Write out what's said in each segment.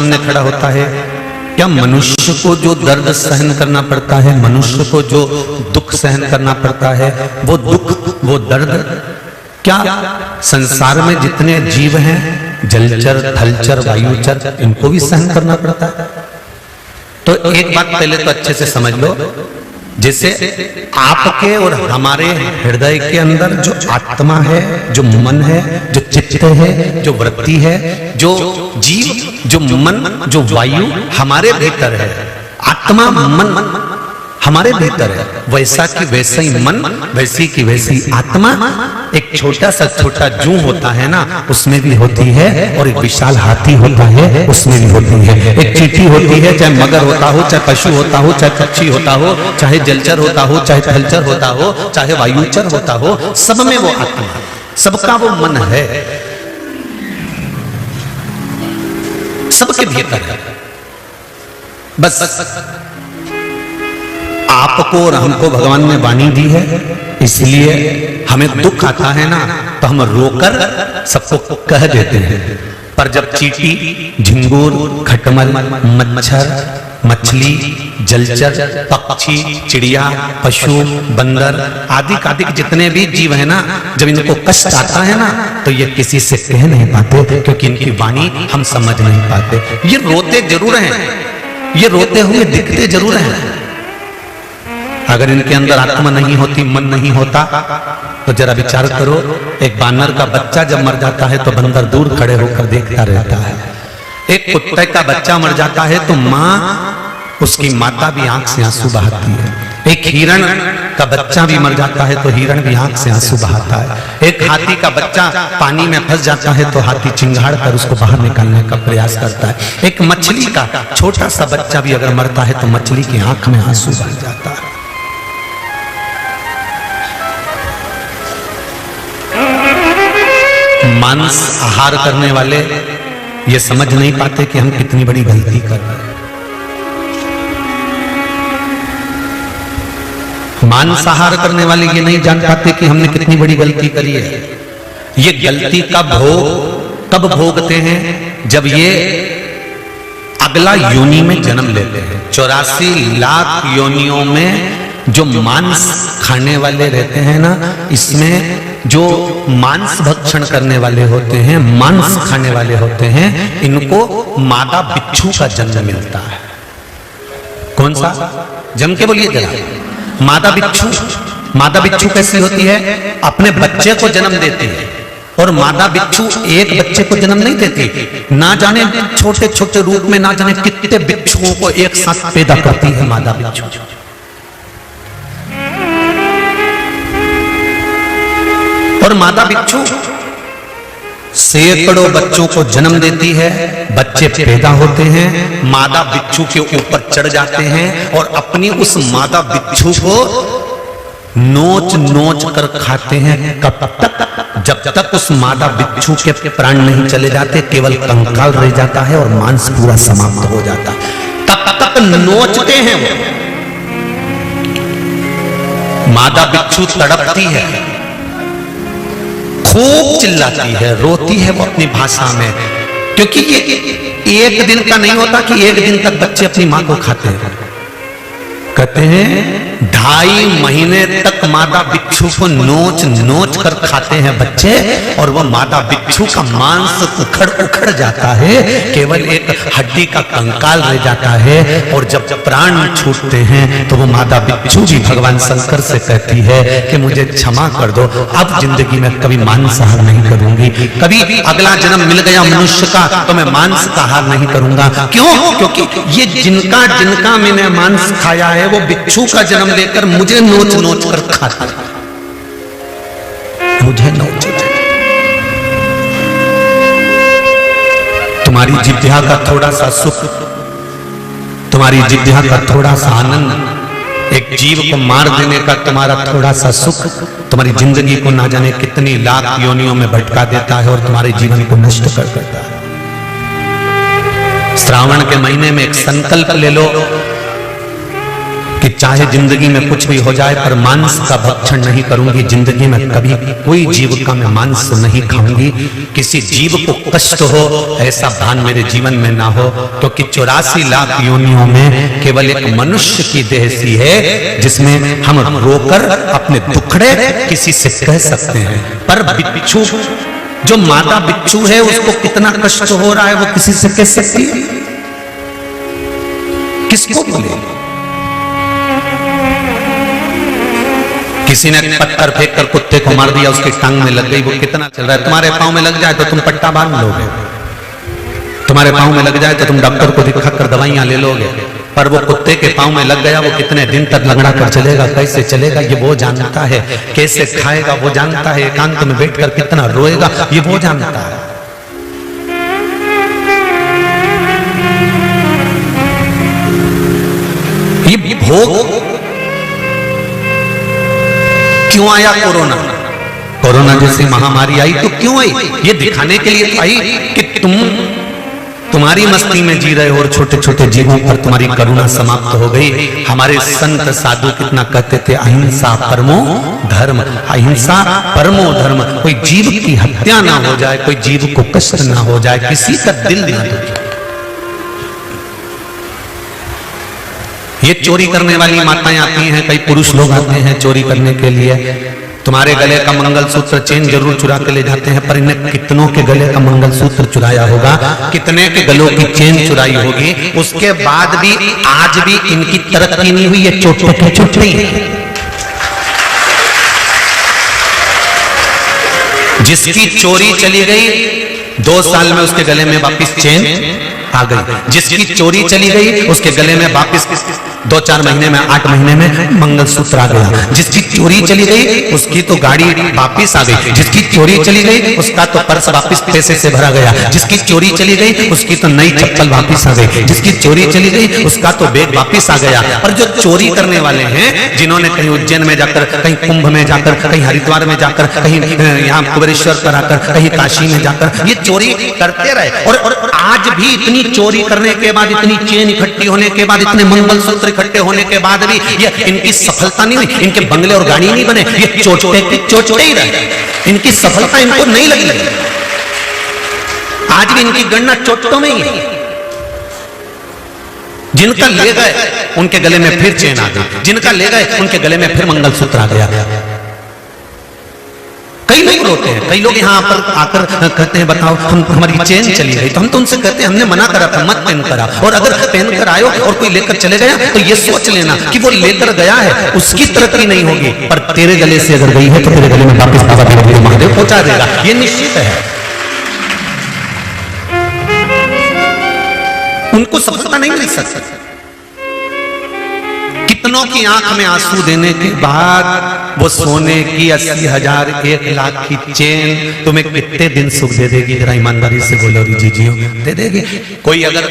सामने खड़ा होता है। क्या मनुष्य को जो दर्द सहन करना पड़ता है, मनुष्य को जो दुख सहन करना पड़ता है, वो दुख वो दर्द क्या संसार में जितने जीव हैं, जलचर थलचर वायुचर, इनको भी सहन करना पड़ता है? तो एक बात पहले तो अच्छे से समझ लो, जैसे आपके और हमारे हृदय के अंदर जो आत्मा है, जो मन है, जो चित्त है, जो वृत्ति है, जो जीव, जो मन, जो वायु हमारे भीतर है, आत्मा मन हमारे भीतर है, वैसा की वैसा ही मन, वैसी की वैसी आत्मा। एक छोटा सा छोटा जू होता है ना, उसमें भी होती है, और एक विशाल हाथी होता है, उसमें भी होती है। एक चींटी होती है, चाहे मगर होता हो, चाहे पशु होता हो, चाहे पक्षी होता हो, चाहे जलचर होता हो, चाहे थलचर होता हो, चाहे वायुचर होता हो, सब में वो आत्मा, सबका वो मन है, सबके भीतर है। बस आपको और हमको भगवान ने वाणी दी है, इसलिए हमें दुख आता है ना, तो हम रोकर सबको कह देते हैं। पर जब चींटी, झिंगूर, खटमल, मच्छर, मछली, जलचर, पक्षी, चिड़िया, पशु, बंदर आदि आदि जितने भी जीव है ना, जब इनको कष्ट आता है ना, तो ये किसी से कह नहीं पाते, क्योंकि इनकी वाणी हम समझ नहीं पाते। ये रोते जरूर हैं, ये रोते हुए दिखते जरूर हैं। अगर इनके अंदर आत्मा नहीं होती, मन नहीं होता, तो जरा विचार करो, एक बानर का बच्चा जब मर जाता है तो बंदर दूर खड़े होकर देखता रहता है। एक कुत्ते का बच्चा मर जाता है तो माँ, उसकी माता भी आंख से आंसू बहाती है। एक हिरण का बच्चा भी मर जाता है तो हिरण भी आंख से आंसू बहाता है। एक हाथी का बच्चा पानी में फंस जाता है तो हाथी चिंगाड़ कर उसको बाहर निकालने का प्रयास करता है। एक मछली का छोटा सा बच्चा भी अगर मरता है तो मछली की आंख में आंसू बह जाता है। मांस आहार करने वाले ये समझ नहीं पाते कि हम कितनी बड़ी गलती कर रहे हैं। मांस आहार करने वाले ये नहीं जान पाते कि हमने कितनी बड़ी गलती करी है। ये गलती का भोग कब भोगते हैं? जब ये अगला योनि में जन्म लेते हैं। 84 लाख योनियों में जो मांस खाने वाले रहते हैं ना, इसमें जो मांस भक्षण करने वाले होते हैं, मांस खाने वाले होते हैं, इनको मादा बिच्छू का जन्म मिलता है। कौन सा? जम के बोलिए जरा। मादा बिच्छू। मादा बिच्छू कैसी होती है? अपने बच्चे को जन्म देती है, और मादा बिच्छू एक बच्चे को जन्म नहीं देती, ना जाने छोटे छोटे रूप में ना जाने कितने बिच्छुओं को एक साथ पैदा करती है मादा बिच्छू। और मादा बिच्छू सैकड़ों बच्चों को जन्म देती है, बच्चे पैदा होते हैं, मादा बिच्छू के ऊपर चढ़ जाते हैं और अपनी उस मादा बिच्छू को नोच नोच कर खाते हैं। कब तक? जब तक उस मादा बिच्छू के प्राण नहीं चले जाते, केवल कंकाल रह जाता है और मांस पूरा समाप्त हो जाता है, तब तक नोचते हैं वो। मादा बिच्छू तड़पती है, खूब चिल्लाती है, रोती है वो अपनी भाषा में, क्योंकि ये एक दिन का नहीं होता कि एक दिन तक बच्चे अपनी मां को खाते हैं। कहते हैं 2.5 महीने तक मादा बिच्छू को नोच नोच कर खाते हैं बच्चे, और वो मादा बिच्छू का मांस उखड़ उखड़ जाता है, केवल एक हड्डी का कंकाल रह जाता है। और जब प्राण छूटते हैं तो वो मादा बिच्छू भी भगवान शंकर से कहती है कि मुझे क्षमा कर दो, अब जिंदगी में कभी मांसाहार नहीं करूंगी, कभी अगला जन्म मिल गया मनुष्य का तो मैं मांस का आहार नहीं करूंगा। क्यों? क्योंकि ये जिनका जिनका मैंने मांस खाया है वो बिच्छू का जन्म लेकर मुझे नोच नोच कर खाता, मुझे नोच। तुम्हारी जिह्वा का थोड़ा सा सुख, तुम्हारी जिह्वा का थोड़ा सा आनंद, एक जीव को मार देने का तुम्हारा थोड़ा सा सुख तुम्हारी जिंदगी को ना जाने कितनी लाख योनियों में भटका देता है और तुम्हारे जीवन को नष्ट कर देता है। श्रावण के महीने में एक संकल्प ले लो कि चाहे जिंदगी में कुछ भी हो जाए पर मांस का भक्षण नहीं करूंगी, जिंदगी में कभी कोई जीव का मैं मांस नहीं खाऊंगी, किसी जीव को कष्ट हो ऐसा भान मेरे जीवन में ना हो, क्योंकि 84 लाख योनियों में केवल एक मनुष्य की देह सी है जिसमें हम रोकर अपने दुखड़े किसी से कह सकते हैं। पर बिच्छू, जो मादा बिच्छू है, उसको कितना कष्ट हो रहा है वो किसी से कह सकती है? किसको बोले? किसी ने पत्थर फेंक कर कुत्ते को मार दिया, उसकी टांग में लग गई, वो कितना चल रहा है। तुम्हारे पांव में लग जाए तो तुम पट्टा बांध लोगे, तुम्हारे पांव में लग जाए तो तुम डॉक्टर को दिखा कर दवाइयां ले लोगे, पर वो कुत्ते के पांव में लग गया, वो कितने दिन तक लंगड़ा कर चलेगा, कैसे चलेगा ये वो जानता है, कैसे खाएगा वो जानता है, एकांत में बैठकर कितना रोएगा ये वो जानता है। ये भोग क्यों आया? कोरोना जैसी महामारी आई तो क्यों आई? ये दिखाने के लिए आई कि तुम्हारी मस्ती में जी रहे हो और छोटे छोटे जीवों पर तुम्हारी करुणा समाप्त हो गई। हमारे संत साधु कितना कहते थे, अहिंसा परमो धर्म, अहिंसा परमो धर्म। कोई जीव की हत्या ना हो जाए, कोई जीव को कष्ट ना हो जाए, किसी का दिल ना दुखे। ये चोरी करने वाली माताएं आती हैं, कई पुरुष लोग आते हैं चोरी करने के लिए, तुम्हारे गले का मंगलसूत्र चेन जरूर चुरा के ले जाते हैं, पर इन्हें कितनों के गले का मंगलसूत्र चुराया होगा, कितने के गलों की चेन चुराई होगी, उसके बाद भी आज भी इनकी तरक्की नहीं हुई, ये चोटों की चोटी। जिसकी चोरी चली गई 2 साल में उसके गले में वापिस चेन आ गई, जिसकी चोरी चली गई उसके गले में वापिस 2-4 महीने में 8 महीने में मंगलसूत्र आ गया, जिसकी चोरी चली गई उसकी तो गाड़ी वापिस आ गई, जिसकी चोरी चली गई उसका तो पर्स वापिस पैसे से भरा गया, जिसकी चोरी चली गई उसकी तो नई चप्पल वापिस आ गई, जिसकी चोरी चली गई उसका तो बैग वापिस आ गया। पर जो चोरी करने वाले हैं, जिन्होंने कहीं उज्जैन में जाकर, कहीं कुंभ में जाकर, कहीं हरिद्वार में जाकर, कहीं यहाँ कुबेरेश्वर पर आकर, कहीं काशी में जाकर ये चोरी करते रहे, और आज भी इतनी चोरी करने के बाद, इतनी चेन इकट्ठी होने के बाद, इतने मंगलसूत्र इकट्ठे होने के बाद भी ये इनकी सफलता नहीं हुई, इनके बंगले और गाड़ी नहीं बने, ये चोटे ही रहे, इनकी सफलता इनको नहीं लगी। आज भी इनकी गणना चोटों में ही है। जिनका ले गए उनके गले में फिर चेन आ गई, जिनका ले गए उनके गले में फिर मंगलसूत्र आ गया। कई लोग रोते हैं, कई लोग यहाँ पर आकर कहते हैं बताओ हमारी चेन चली गई, तो हम तो उनसे कहते हैं हमने मना करा था मत पहन करा, और अगर पहन कर आयो और कोई लेकर चले गया तो ये सोच लेना कि वो लेकर गया है, उसकी तरक्की नहीं होगी, पर तेरे गले से अगर गई है तो तेरे गले में वापस बाबा महादेव पहुंचा देगा, ये निश्चित है। उनको सफलता नहीं मिल सकती। कितनों की आंख में आंसू देने के बाद वो सोने की 80,000 1 लाख की चेन तुम्हें कितने दिन सुख दे देगी? जरा ईमानदारी से बोलो जीजियो, दे देगी? कोई अगर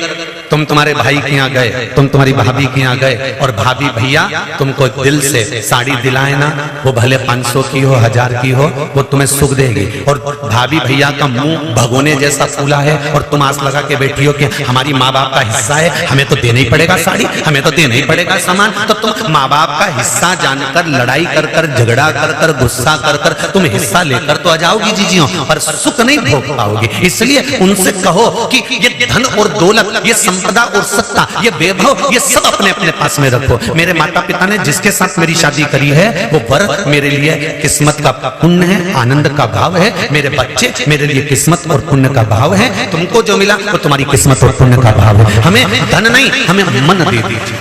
तुम तुम्हारे भाई के यहाँ गए, तुम तुम्हारी भाभी के यहाँ गए और भाभी भैया तुमको दिल से साड़ी दिलाए ना, वो भले 500 की हो 1000 की हो, वो तुम्हें सुख देगी, और भाभी भैया का मुंह भगोने जैसा फूला है और तुम आस लगा के बैठी हो कि हमारी माँ बाप का हिस्सा है, हमें तो देना ही पड़ेगा साड़ी, हमें तो देना ही पड़ेगा सामान, तो तुम माँ बाप का हिस्सा जानकर लड़ाई कर कर, झगड़ा कर कर, गुस्सा कर कर तुम हिस्सा लेकर तो आ जाओगी जीजियों, पर सुख नहीं भोग पाओगे। इसलिए उनसे कहो कि ये धन और दौलत, ये संपदा और सत्ता, ये वैभव, ये सब अपने अपने पास में रखो। मेरे माता पिता ने जिसके साथ मेरी शादी करी है वो वर मेरे लिए किस्मत का पुण्य है, आनंद का भाव है, मेरे बच्चे मेरे लिए किस्मत और पुण्य का भाव है, तुमको जो मिला वो तुम्हारी किस्मत और पुण्य का भाव है। हमें धन नहीं, हमें मन दे दीजिए।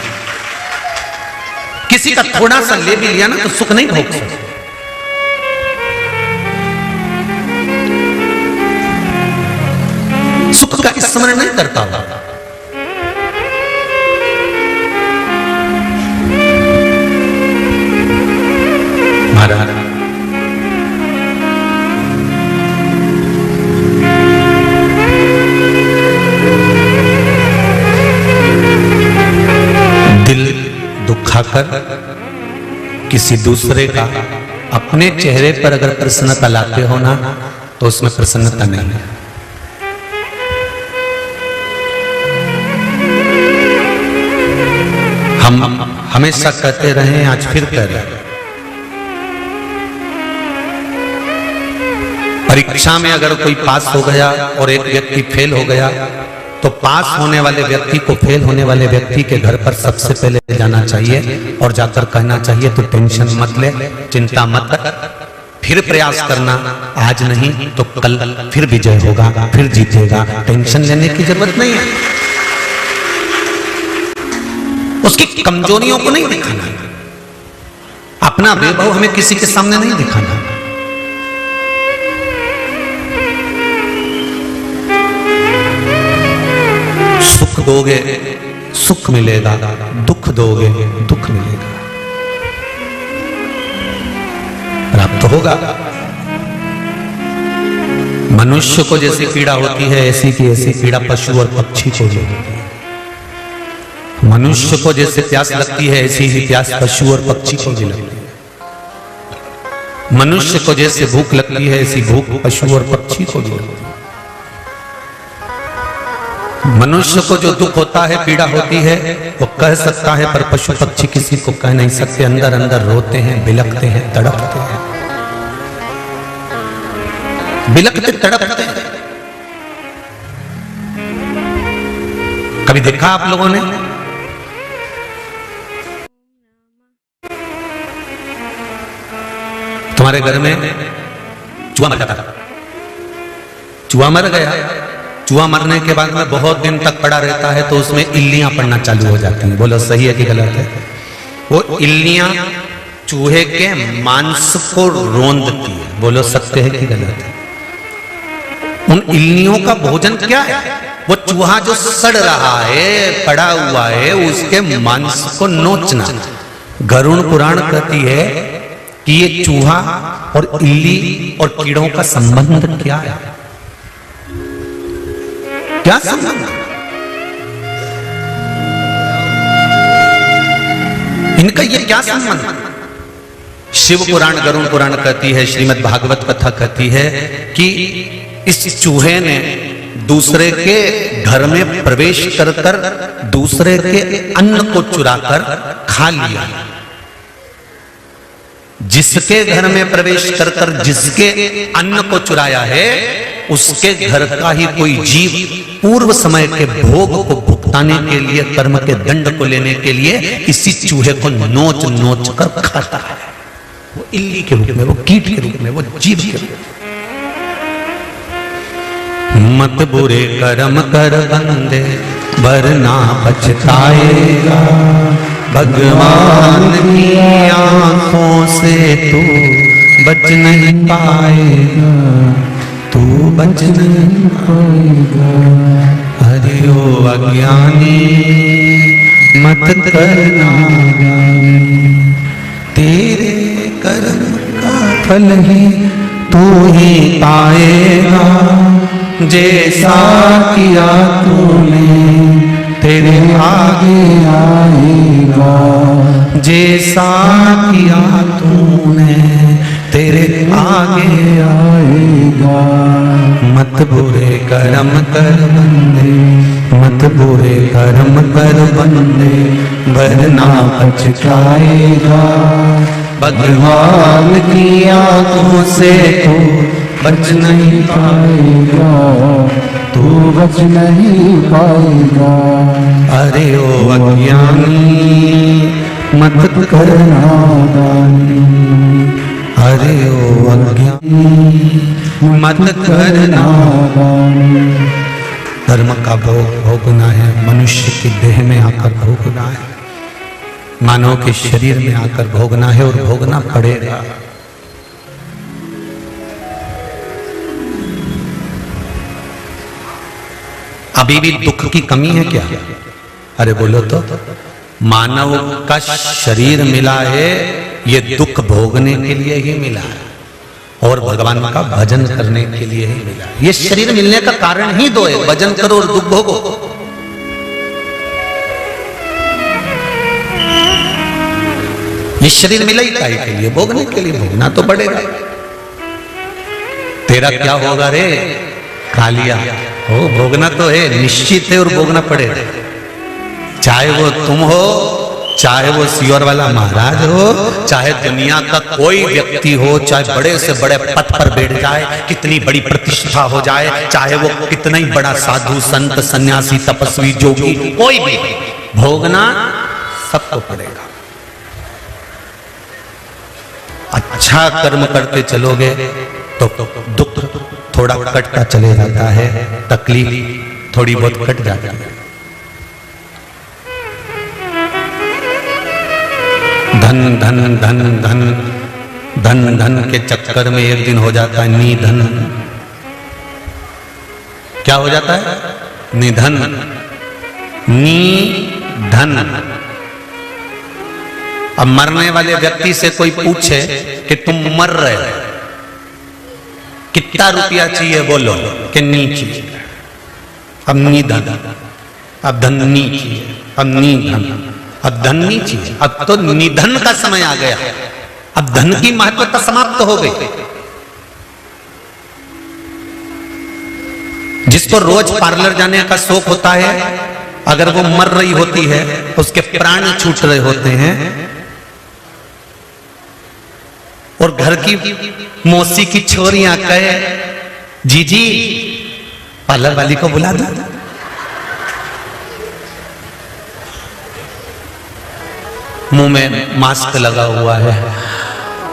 किसी का थोड़ा सा ले भी लिया ना तो सुख नहीं भोग सकते। सुख का स्मरण नहीं करता होगा। महाराज दिल दुखाकर किसी दूसरे का अपने चेहरे पर अगर प्रसन्नता लाते हो ना, तो उसमें प्रसन्नता नहीं है। हम हमेशा कहते रहे, आज फिर कह रहे हैं, परीक्षा में अगर कोई पास हो गया और एक व्यक्ति फेल हो गया, तो पास होने वाले व्यक्ति को फेल होने वाले व्यक्ति के घर पर सबसे पहले जाना चाहिए और जाकर कहना चाहिए तो टेंशन मत ले, चिंता मत कर, फिर प्रयास करना, आज नहीं तो कल फिर विजय होगा, फिर जीतेगा, टेंशन लेने की जरूरत नहीं है। उसकी कमजोरियों को नहीं दिखाना, अपना वैभव हमें किसी के सामने नहीं दिखाना। सुख दोगे सुख मिलेगा, दुख दोगे दुख मिलेगा, प्राप्त होगा। मनुष्य को जैसी पीड़ा होती है ऐसी की ऐसी पीड़ा पशु और पक्षी को भी होती है। मनुष्य को जैसे प्यास लगती है ऐसी ही प्यास पशु और पक्षी को भी लगती है। मनुष्य को जैसे भूख लगती है ऐसी भूख पशु और पक्षी को भी लगती है। मनुष्य को जो दुख होता है, पीड़ा होती है, वो कह सकता है, पर पशु पक्षी किसी को कह नहीं सकते। अंदर अंदर रोते हैं, बिलखते हैं, तड़पते हैं, बिलखते तड़पते हैं। कभी देखा आप लोगों ने? तुम्हारे घर में चूहा मर जाता, चूहा मर गया, चूहा मरने के बाद में बहुत दिन तक पड़ा रहता है, तो उसमें इल्लियां पड़ना चालू हो जाती हैं। बोलो सही है कि गलत है? वो इल्लियां चूहे के मांस को रोंदती है। बोलो सत्य है कि गलत है? उन इल्लियों का भोजन क्या है? वो चूहा जो सड़ रहा है, पड़ा हुआ है, उसके मांस को नोचना। गरुड़ पुराण कहती है कि ये चूहा और इल्ली और कीड़ों का संबंध क्या है? क्या संबंध? इनका ये क्या संबंध? शिव पुराण, गरुड़ पुराण कहती है, श्रीमद् भागवत कथा कहती है कि इस चूहे ने दूसरे के घर में प्रवेश कर कर दूसरे के अन्न को चुराकर खा लिया। जिसके घर में प्रवेश कर कर जिसके अन्न को चुराया है, उसके घर का ही कोई जीव पूर्व समय के भोग को भुगताने के लिए, कर्म के दंड को लेने के लिए इसी चूहे को नोच नोच कर खाता है। वो इल्ली के रूप में, वो कीट के रूप में, वो जीव के रूप में। मत बुरे कर्म कर बंदे वरना पछताएगा, भगवान की आंखों से तू बच नहीं पाएगा, तू बच नहीं पाएगा। हरि ओ अज्ञानी मत करना गानी, तेरे कर्म का फल ही तू ही पाएगा। जैसा किया तूने तेरे आगे आएगा, जैसा किया तूने तेरे आगे आएगा। मत बुरे कर्म कर बंदे, मत बुरे कर्म कर बंदे, वरना पछताएगा, भगवान की आंखों से तू बच नहीं पाएगा, तू बच नहीं पाएगा। अरे ओ अज्ञानी मत करना गानी, अरे ओ अज्ञानी मत करना गानी। धर्म का भोग भोगना है, मनुष्य की देह में आकर भोगना है, मानव के शरीर में आकर भोगना है, और भोगना पड़ेगा। अभी भी दुख की कमी है क्या? अरे बोलो तो, मानव का शरीर मिला है, ये दुख भोगने के लिए ही मिला है, और भगवान का भजन करने के लिए ही मिला है। ये शरीर मिलने का कारण ही दो है, भजन करो और दुख भोगो। ये शरीर मिला ही काहे के लिए? भोगने के लिए। भोगना तो पड़ेगा। तेरा क्या होगा रे कालिया? हो भोगना तो है, निश्चित है, और भोगना पड़ेगा। चाहे वो तुम हो, चाहे वो सियोर वाला महाराज हो, चाहे दुनिया का कोई व्यक्ति हो, चाहे बड़े से बड़े पद पर बैठ जाए, कितनी बड़ी प्रतिष्ठा हो जाए, चाहे वो कितना ही बड़ा साधु संत सन्यासी तपस्वी जोगी कोई भी, भोगना सबको पड़ेगा। अच्छा कर्म करते चलोगे तो दुख थोड़ा कटता चले जाता है, तकलीफ थोड़ी बहुत कट जाती है। धन धन धन धन धन धन के चक्कर में एक दिन हो जाता है निधन। क्या हो जाता है? निधन। निधन। अब मरने वाले व्यक्ति से कोई पूछे कि तुम मर रहे हो, कितना रुपया चाहिए, बोलो कि नहीं चाहिए। अब निधन, अब धन नहीं चाहिए, अब निधन, अब धन नहीं चाहिए, अब तो निधन का समय आ गया। अब धन की महत्वता समाप्त हो गई। जिसको रोज पार्लर जाने का शौक होता है, अगर वो मर रही होती है, उसके प्राण छूट रहे होते हैं, और घर की मौसी की छोरियां कहे जीजी पार्लर वाली को बुला दो, मुंह में मास्क लगा हुआ है,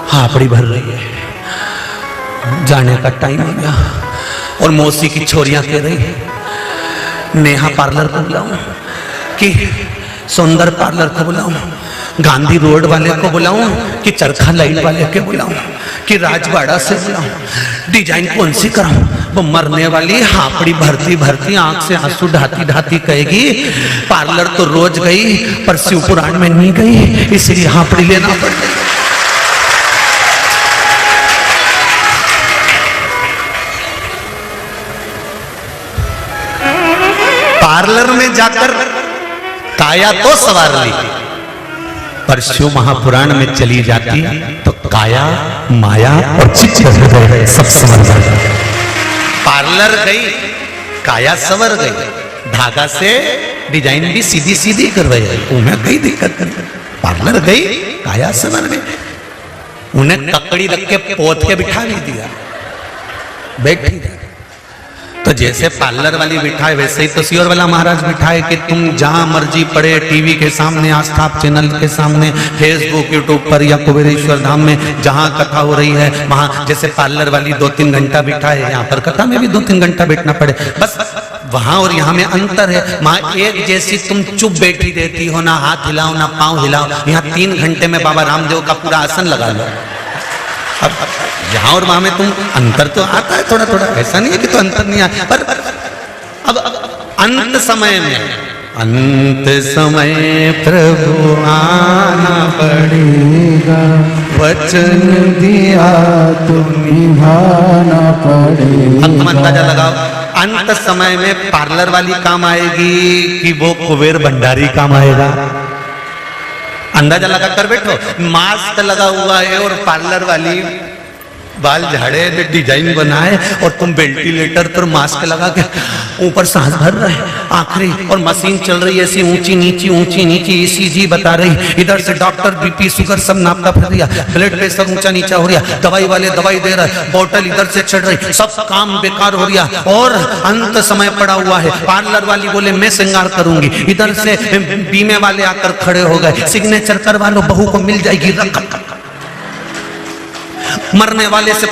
हापड़ी भर रही है, जाने का टाइम हो गया, और मौसी की छोरियां कह रही नेहा पार्लर को बुलाऊं कि सुंदर पार्लर को बुलाऊं, गांधी रोड वाले को बुलाऊं कि चरखा लाइन वाले के बुलाऊं कि राजवाड़ा से बुलाऊं, डिजाइन कौन सी कराऊं। वो मरने वाली हापड़ी भरती भरती आंख से आंसू ढाती ढाती कहेगी पार्लर तो रोज गई पर शिव पुराण में नहीं गई, इसलिए हापड़ी लेना पड़ गई। पार्लर में जाकर काया तो सवार ली, पर शिव महापुराण में चली जाती तो काया माया और चित्त सब संवर जाता। पार्लर गई, काया सवर गई, धागा से डिजाइन भी सीधी सीधी करवाई, उन्हें कई दिक्कत कर। पार्लर गई, काया सवर गई, उन्हें ककड़ी रख के पोत के बिठा नहीं दिया, बैठी जा। तो जैसे पार्लर वाली बिठाए वैसे ही तो सियोर वाला महाराज बिठाए कि तुम जहां मर्जी पड़े, टीवी के सामने, आस्था चैनल के सामने, फेसबुक यूट्यूब पर या कुबेरेश्वर धाम में जहां कथा हो रही है वहां, जैसे पार्लर वाली 2-3 घंटा बिठाए, यहाँ पर कथा में भी 2-3 घंटा बैठना पड़े, बस वहां और यहाँ में अंतर है। वहां एक जैसी तुम चुप बैठी रहती हो, ना हाथ हिलाओ ना पांव हिलाओ, यहाँ 3 घंटे में बाबा रामदेव का पूरा आसन लगा लो। अब यहाँ और वहां में तुम अंतर तो आता है थोड़ा थोड़ा, ऐसा नहीं है कि तो अंतर नहीं आता, पर अब अंत समय में, अंत समय प्रभु आना पड़ेगा, वचन दिया तो निभाना पड़ेगा। अब तुम अंदाजा लगाओ, अंत समय में पार्लर वाली काम आएगी कि वो कुबेर भंडारी काम आएगा? अंदाजा लगा कर बैठो। मास्क लगा हुआ है और पार्लर वाली बाल झाड़े, डिजाइन बनाए, और तुम वेंटिलेटर पर मास्क लगा के ऊपर सांस भर रहे, आखिरी, और मशीन चल रही है ऐसी ऊंची नीची ईसीजी बता रही, इधर से डॉक्टर बीपी शुगर सब नापता फिर रहा, ब्लड प्रेशर ऊंचा नीचा हो रहा, दवाई वाले दवाई दे रहा है, बोतल इधर से चढ़ रही, सब काम बेकार हो रहा, और अंत समय पड़ा हुआ है। पार्लर वाली बोले मैं श्रृंगार करूंगी, इधर से बीमे वाले आकर खड़े हो गए, सिग्नेचर करवा लो, बहू को मिल जाएगी रकम। मरने वाले से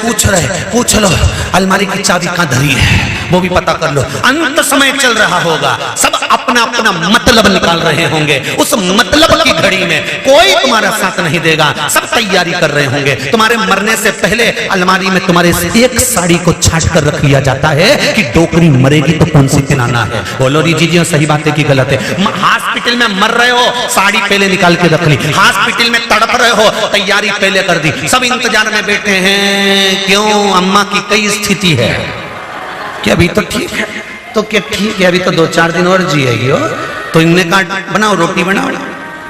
पूछ लो अलमारी की चाबी कहां धरी है, वो भी पता कर लो। अंत समय चल रहा होगा, सब अपना अपना मतलब निकाल रहे होंगे, उस मतलब की घड़ी में कोई तुम्हारा साथ नहीं देगा, सब तैयारी कर रहे होंगे। तुम्हारे मरने से पहले अलमारी में तुम्हारे एक साड़ी को छाट कर रख लिया जाता है कि डोकरी मरेगी तो कौन सी पहनाना है। बोलो जी सही बात है कि गलत है? हॉस्पिटल में मर रहे हो, साड़ी पहले निकाल के रख ली, हॉस्पिटल में तड़प रहे हो, तैयारी पहले कर दी, सब इंतजार में बैठे हैं। क्यों? अम्मा की कई स्थिति है कि अभी तो ठीक है, तो क्या ठीक है, अभी तो 2-4 दिन और जिएगी हो, तो इनने कहा बनाओ रोटी बनाओ,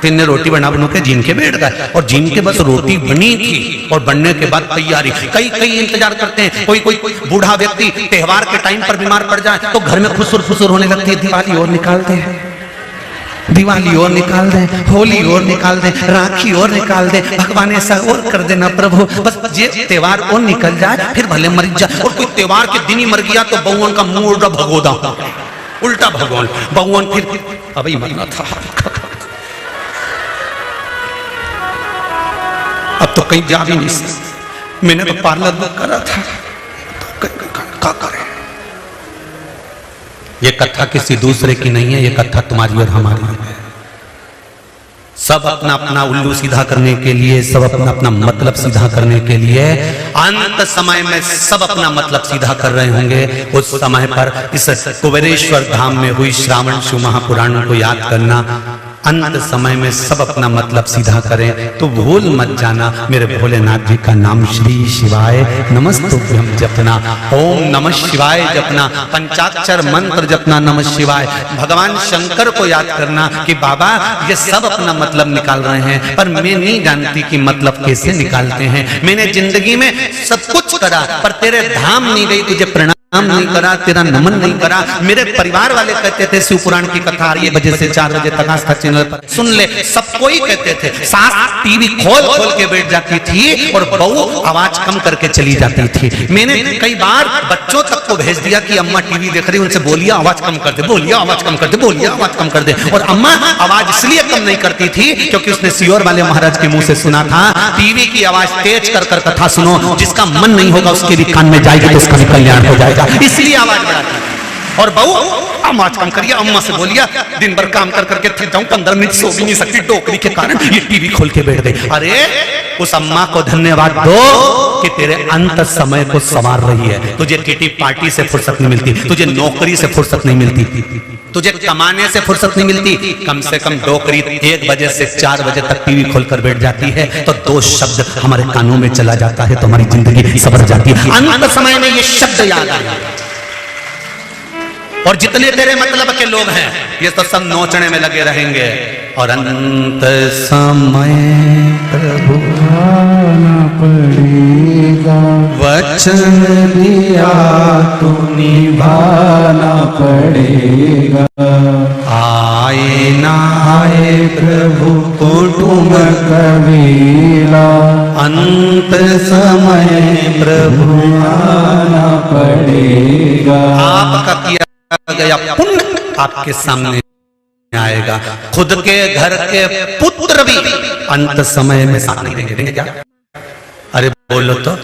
तो इनने रोटी बना के जीन के बैठ गए, और जीन के बस रोटी बनी थी, और बनने के बाद तैयारी, कई इंतजार करते हैं। कोई बूढ़ा व्यक्ति त्योहार के टाइम पर बीमार पड़ जाए तो घर में खुसुर फुसुर होने लगती है, दिवाली और निकालते हैं। दिवाली और निकाल दे, होली और निकाल दे, राखी और निकाल दे, भगवान ऐसा और कर देना प्रभु, बस ये त्योहार और निकल जाए, फिर भले मर जाए। और कोई त्योहार के दिन ही मर गया तो भगवान का मुंह उल्टा भगोदा, उल्टा भगवान फिर अभी मरना था। अब तो कहीं जा भी नहीं सकते। मैंने तो पार्लर बुक करा था, तो क्या करें। ये कथा किसी दूसरे की नहीं है, ये कथा तुम्हारी और हमारी है। सब अपना अपना उल्लू सीधा करने के लिए, सब अपना अपना मतलब सीधा करने के लिए अंत समय में सब अपना मतलब सीधा कर रहे होंगे। उस समय पर इस कुबेरेश्वर धाम में हुई श्रावण शिव महापुराण को याद करना। अंत समय में सब अपना मतलब सीधा करें तो भूल मत जाना मेरे भोलेनाथ जी का नाम श्री शिवाय नमस्तुभ्यं जपना, ओम नमः शिवाय जपना, पंचाक्षर मंत्र जपना नमः शिवाय। भगवान शंकर को याद करना कि बाबा ये सब अपना मतलब निकाल रहे हैं, पर मैं नहीं जानती कि मतलब कैसे निकालते हैं। मैंने जिंदगी में सब कुछ करा पर तेरे धाम नहीं गई, तुझे प्रणाम नहीं करा, तेरा नमन नहीं करा। मेरे परिवार वाले कहते थे शिव पुराण की कथा 8 बजे से 4 बजे तक आस्था चैनल पर सुन ले, सबको ही कहते थे। सास टीवी खोल के बैठ जाती थी और बहू आवाज कम करके चली जाती थी। मैंने कई बार बच्चों तक को भेज दिया कि अम्मा टीवी देख रही, उनसे बोलिए आवाज कम कर दे, बोलिए आवाज कम कर दे, बोलिए आवाज कम कर दे। और अम्मा आवाज इसलिए कम नहीं करती थी क्योंकि उसने सियोर वाले महाराज के मुंह से सुना था, टीवी की आवाज तेज कर कर कथा सुनो, जिसका मन नहीं होगा उसके भी कान में जाएगी तो उसका भी कल्याण हो जाएगा, इसलिए आवाज बढ़ाती। और बहू आवाज कम करिए, अम्मा से बोलिए दिन भर काम कर करके थक जाऊं, 15 मिनट सो भी नहीं सकती डोकरी के कारण, ये टीवी खोल के बैठ गई। अरे उस अम्मा को धन्यवाद दो कि तेरे अंत समय को संवार रही है। तुझे किटी पार्टी से फुर्सत नहीं मिलती, तुझे नौकरी से फुर्सत नहीं मिलती, तुझे कमाने से फुर्सत नहीं मिलती। कम से कम डोकरी 1 बजे से 4 बजे तक टीवी खोलकर बैठ जाती है तो 2 शब्द हमारे कानों में चला जाता है तो हमारी जिंदगी सवर जाती है। अंत समय में ये शब्द याद आए। और जितने तेरे मतलब के लोग हैं ये तो सब नोचने में लगे रहेंगे। और अंत समय प्रभु आना पड़ेगा, वचन दिया तो निभाना पड़ेगा। आए ना आए प्रभु कुटुंब कबीला, अंत समय प्रभु आना पड़ेगा। आपका किया गया पुण्य आपके सामने आएगा। खुद के घर के पुत्र भी अंत समय में साथ नहीं देंगे क्या? अरे बोलो तो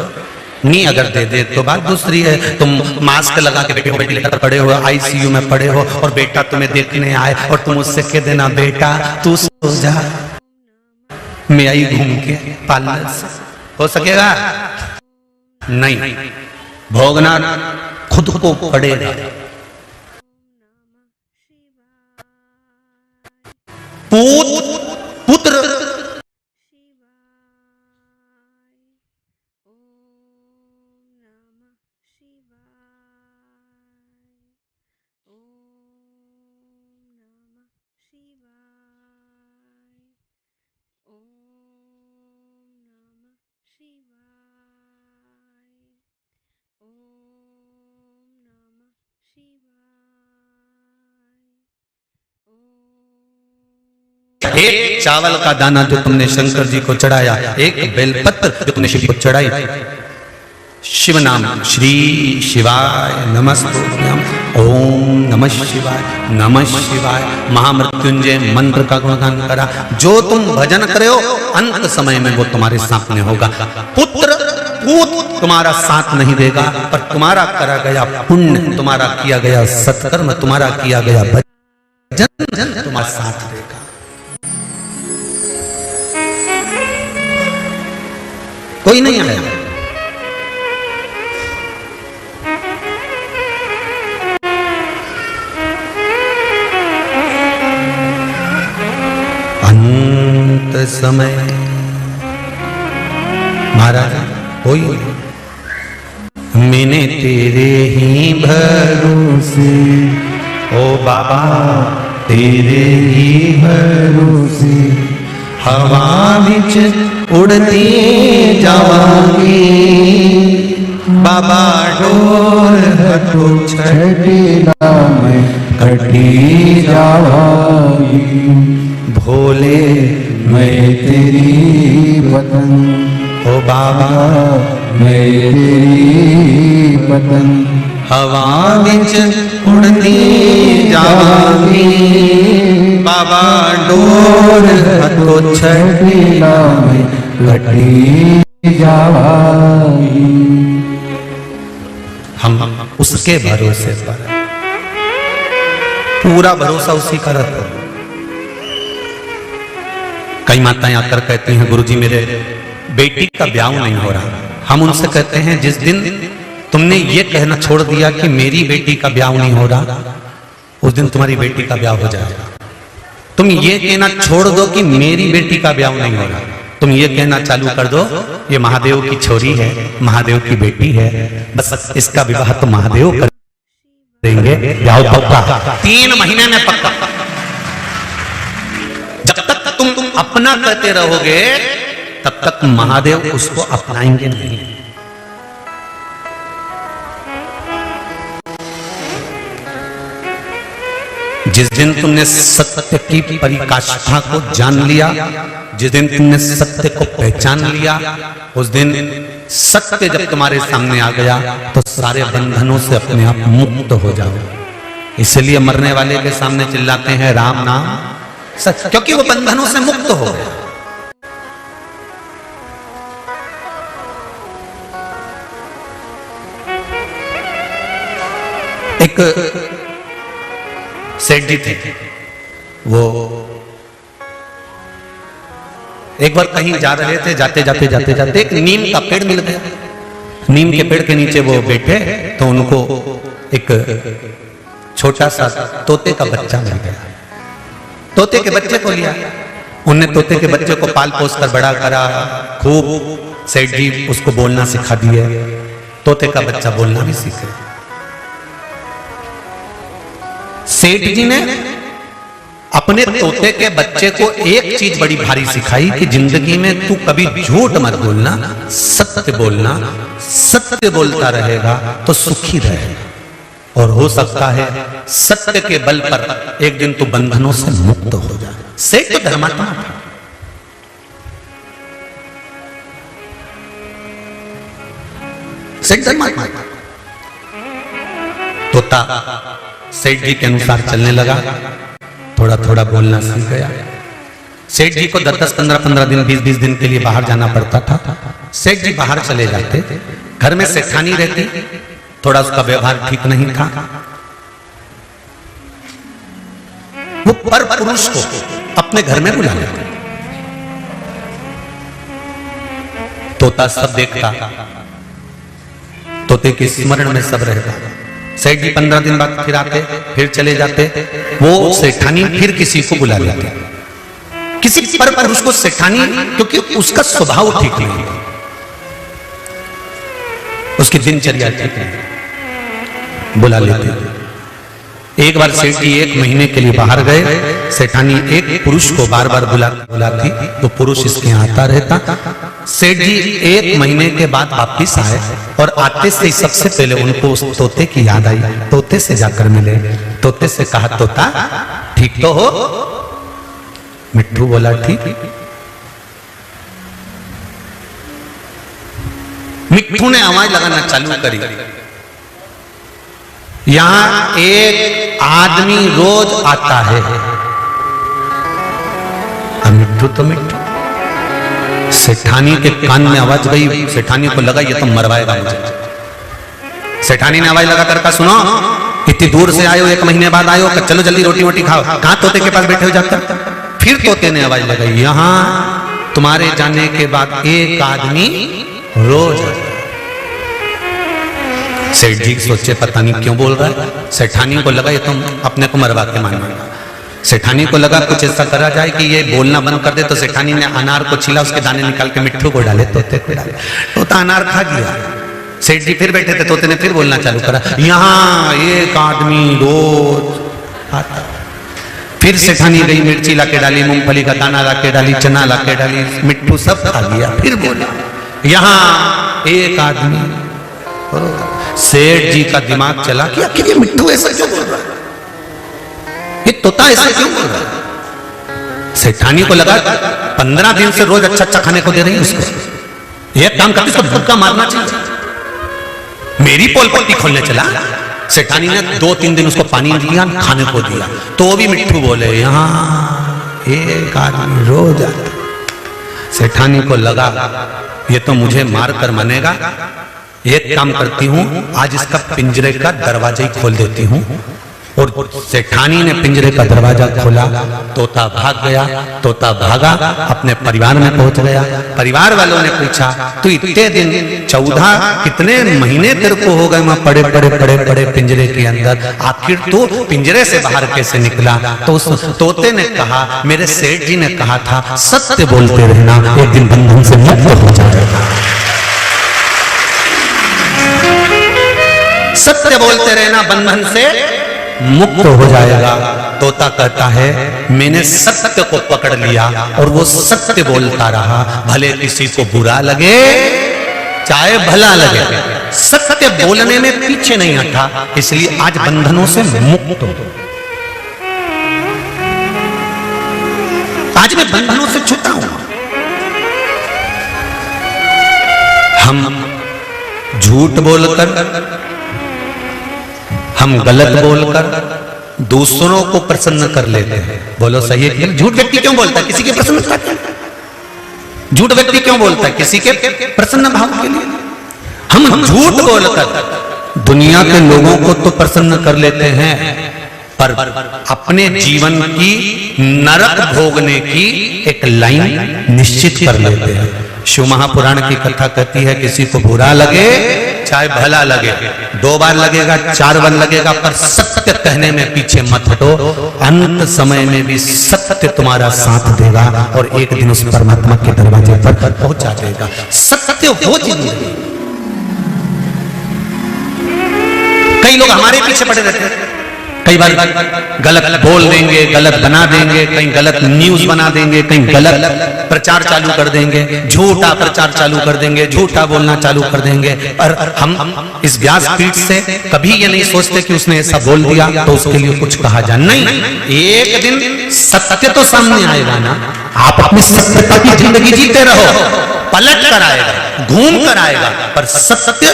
नहीं, अगर दे दे तो बात दूसरी है। तुम मास्क लगा के बेटी लेकर पड़े हो, आईसीयू में पड़े हो और बेटा तुम्हें देखने आए और तुम उससे कह देना बेटा तू सो जा, मैं आई घूम के पार्लर से, हो सकेगा? नहीं, भोगना खुद को पड़ेगा। पुत्र एक चावल का दाना जो तुमने शंकर जी को चढ़ाया, एक बेलपत्र जो तुमने शिव को चढ़ाई, शिव नाम श्री शिवाय नमस्तुभ्यं, ओम नमः शिवाय नमः शिवाय, महामृत्युंजय मंत्र का गुणगान करा। जो तुम भजन करे हो अंत समय में वो तुम्हारे सामने होगा। पुत्र पूत तुम्हारा साथ नहीं देगा, पर तुम्हारा करा गया पुण्य, तुम्हारा किया गया सत्कर्म, तुम्हारा किया गया भजन तुम्हारा साथ देगा। कोई नहीं आया। अंत समय महाराज कोई मैंने तेरे ही भरोसे, ओ बाबा तेरे ही भरोसे, हवा विच उड़ती जावांगी, बाबा डोर हटो छठी में कटी जावांगी। भोले मैं तेरी पतंग, ओ बाबा मैं तेरी पतंग, हवा विच उड़ती जावांगी, बाबा डोर हथों छठीला में कटी जावांगी। हम उसके भरोसे पर, पूरा भरोसा उसी का रखो। कई माताएं आकर कहती हैं गुरुजी मेरे बेटी का ब्याह नहीं हो रहा। हम उनसे कहते हैं जिस दिन तुमने ये कहना छोड़ दिया कि मेरी बेटी का ब्याह नहीं हो रहा, उस दिन तुम्हारी बेटी का ब्याह हो जाएगा। तुम ये कहना छोड़ दो कि मेरी बेटी का ब्याह नहीं हो रहा, तुम ये कहना चालू कर दो ये महादेव की छोरी है, महादेव की बेटी है, बस इसका विवाह तो महादेव कर देंगे, ब्याह पक्का 3 महीने में पक्का। जब तक तुम अपना कहते रहोगे तब तक महादेव उसको अपनाएंगे नहीं। जिस दिन तुमने सत्य की परिकाष्ठा को जान लिया, जिस दिन तुमने सत्य को पहचान लिया, उस दिन सत्य जब तुम्हारे सामने आ गया तो सारे बंधनों से अपने आप मुक्त हो जाओ। इसलिए मरने वाले के सामने चिल्लाते हैं राम नाम सत्य, क्योंकि वो बंधनों से मुक्त हो गया। एक सेठ जी थे, वो एक बार कहीं जा रहे थे, जाते जाते एक नीम का पेड़ मिल गया। नीम के पेड़ के नीचे वो बैठे तो उनको एक छोटा सा तोते का बच्चा मिल गया। तोते के बच्चे को लिया, उनने तोते के बच्चे को पाल पोस कर बड़ा करा, खूब सेठ जी उसको बोलना सिखा दिए। तोते का बच्चा बोलना भी सीखे। सेठ जी ने अपने तोते के बच्चे को एक चीज बड़ी भारी सिखाई कि जिंदगी में तू कभी झूठ मत बोलना, सत्य बोलना। सत्य बोलता रहेगा तो सुखी रहेगा, और हो सकता है सत्य के बल पर एक दिन तू बंधनों से मुक्त हो जाए। सेठ तो धर्मात्मा था। सेठ धर्मात्मा था। तोता सेठ जी के अनुसार चलने लगा, थोड़ा थोड़ा बोलना सीख गया। सेठ जी को 10-10, 15-15 दिन, 20-20 दिन के लिए बाहर जाना पड़ता था। सेठ जी बाहर चले जाते, घर में सेठानी रहती, थोड़ा उसका व्यवहार ठीक नहीं था। वो पर पुरुष को अपने घर में बुला लेते। तोता सब देखता, तोते के स्मरण में सब रहता। सेठ जी 15 दिन बाद फिर आते, फिर चले जाते। वो सेठानी फिर किसी को बुला लेते, किसी पर पुरुष को सेठानी, क्योंकि उसका स्वभाव ठीक नहीं, उसकी दिनचर्या ठीक नहीं, बुला लेते। एक बार सेठ जी 1 महीने के लिए बाहर गए। सेठानी एक पुरुष को बार बार बुलाती तो पुरुष इसके यहाँ आता रहता। सेठ जी 1 महीने के बाद वापिस आए और आते से सबसे पहले उनको उस तोते की याद आई। तोते से जाकर मिले, तोते से कहा तोता ठीक तो हो? मिट्ठू बोला ठीक। मिट्ठू ने आवाज लगाना चालू करी, यहां एक आदमी रोज आता है। अब मिट्ठू तो मिट्ठू, सेठानी के कान में आवाज गई। सेठानी को लगा ये तो मरवाएगा मुझे। सेठानी ने आवाज लगा कर कहा सुनो, इतनी दूर से आए हो, 1 महीने बाद आए हो, चलो जल्दी रोटी वोटी खाओ। कहां तोते के पास बैठे हो जाकर? फिर तोते ने आवाज लगाई, यहां तुम्हारे जाने के बाद एक आदमी रोज। सेठ जी सोचे पता नहीं क्यों बोल रहा है। सेठानी को लगा ये तुम अपने को मरवा के मानेगा। सेठानी को लगा कुछ ऐसा करा जाए कि ये बोलना बंद कर दे। तो सेठानी ने अनार को छीला, उसके दाने निकाल के मिट्ठू को डाले, तोते को डाले। तोता अनार खा गया। सेठ जी फिर बैठे थे, तोते ने फिर बोलना चालू करा, यहाँ एक आदमी रोज आता। फिर सेठानी गई, मिर्ची लाके डाली, मूंगफली का दाना लाके डाली, चना लाके डाली, मिट्ठू सब खा गया। फिर बोला यहाँ एक आदमी। सेठ जी का दिमाग चला कि आखिर ये मिट्ठू ऐसा क्यों बोल रहा है, ये तोता ऐसा क्यों बोल रहा है। सेठानी को लगा 15 दिन से रोज अच्छा अच्छा खाने को दे रही है उसको, एक काम करती उसको धक्का मारना चाहिए। मेरी पोल पट्टी खोलने चला, सेठानी ने 2-3 दिन उसको पानी दिया, खाने को दिया, तो वो भी मिट्ठू बोले यहाँ एक आदमी रोज आता। सेठानी को लगा ये तो मुझे मार कर मनेगा, एक काम करती हूं आज इसका पिंजरे का दरवाजा ही खोल देती हूं। और सेठानी ने पिंजरे का दरवाजा खोला, तोता भाग गया, तोता भागा अपने परिवार में पहुंच गया। परिवार वालों ने पूछा तू इतने दिन 14 कितने महीने तेरे को हो गए मैं पड़े पड़े पड़े पड़े पिंजरे के अंदर, आखिर तू पिंजरे से बाहर कैसे निकला? तो उस तोते ने कहा मेरे सेठ जी ने कहा था सत्य बोलते रहना, एक दिन बंधन से मुक्त हो जाएगा। सत्य बोलते रहना बंधन से मुक्त हो जाएगा। तोता कहता है मैंने सत्य को पकड़ लिया और वो सत्य बोलता रहा, भले किसी को बुरा लगे चाहे भला लगे, सत्य बोलने में पीछे नहीं हटा, इसलिए आज बंधनों से मुक्त हो। आज मैं बंधनों से छूटा हूं। हम झूठ बोलकर, हम गलत बोलकर दूसरों को प्रसन्न कर लेते हैं। बोलो सही है कि झूठ व्यक्ति क्यों बोलता है? किसी के प्रसन्न करता है। झूठ व्यक्ति क्यों बोलता है? किसी के प्रसन्न भाव के लिए। हम झूठ बोलकर दुनिया के लोगों को तो प्रसन्न कर लेते हैं, पर अपने जीवन की नरक भोगने की एक लाइन निश्चित कर लेते हैं। शिव महापुराण की कथा कहती है किसी को बुरा लगे चाहे भला लगे, 2 बार लगेगा 4 बार लगेगा, पर सत्य कहने में पीछे मत हटो। अंत समय में भी सत्य तुम्हारा साथ देगा और एक दिन उस परमात्मा के दरवाजे पर पहुंचा देगा। सत्य हो जिंदगी। कई लोग हमारे पीछे पड़े रहते हैं, कई बार गलत बोल देंगे, गलत बना देंगे, कहीं गलत न्यूज बना देंगे, कहीं गलत प्रचार चालू कर देंगे, झूठा प्रचार चालू कर देंगे, झूठा बोलना चालू कर देंगे। और हम इस व्यासपीठ से कभी ये नहीं सोचते कि उसने ऐसा बोल दिया तो उसके लिए कुछ कहा जाए। नहीं, एक दिन सत्य तो सामने आएगा ना। आप अपनी सत्यता की जिंदगी जीते रहो, पलट कर आएगा, घूम कर आएगा, पर सत्य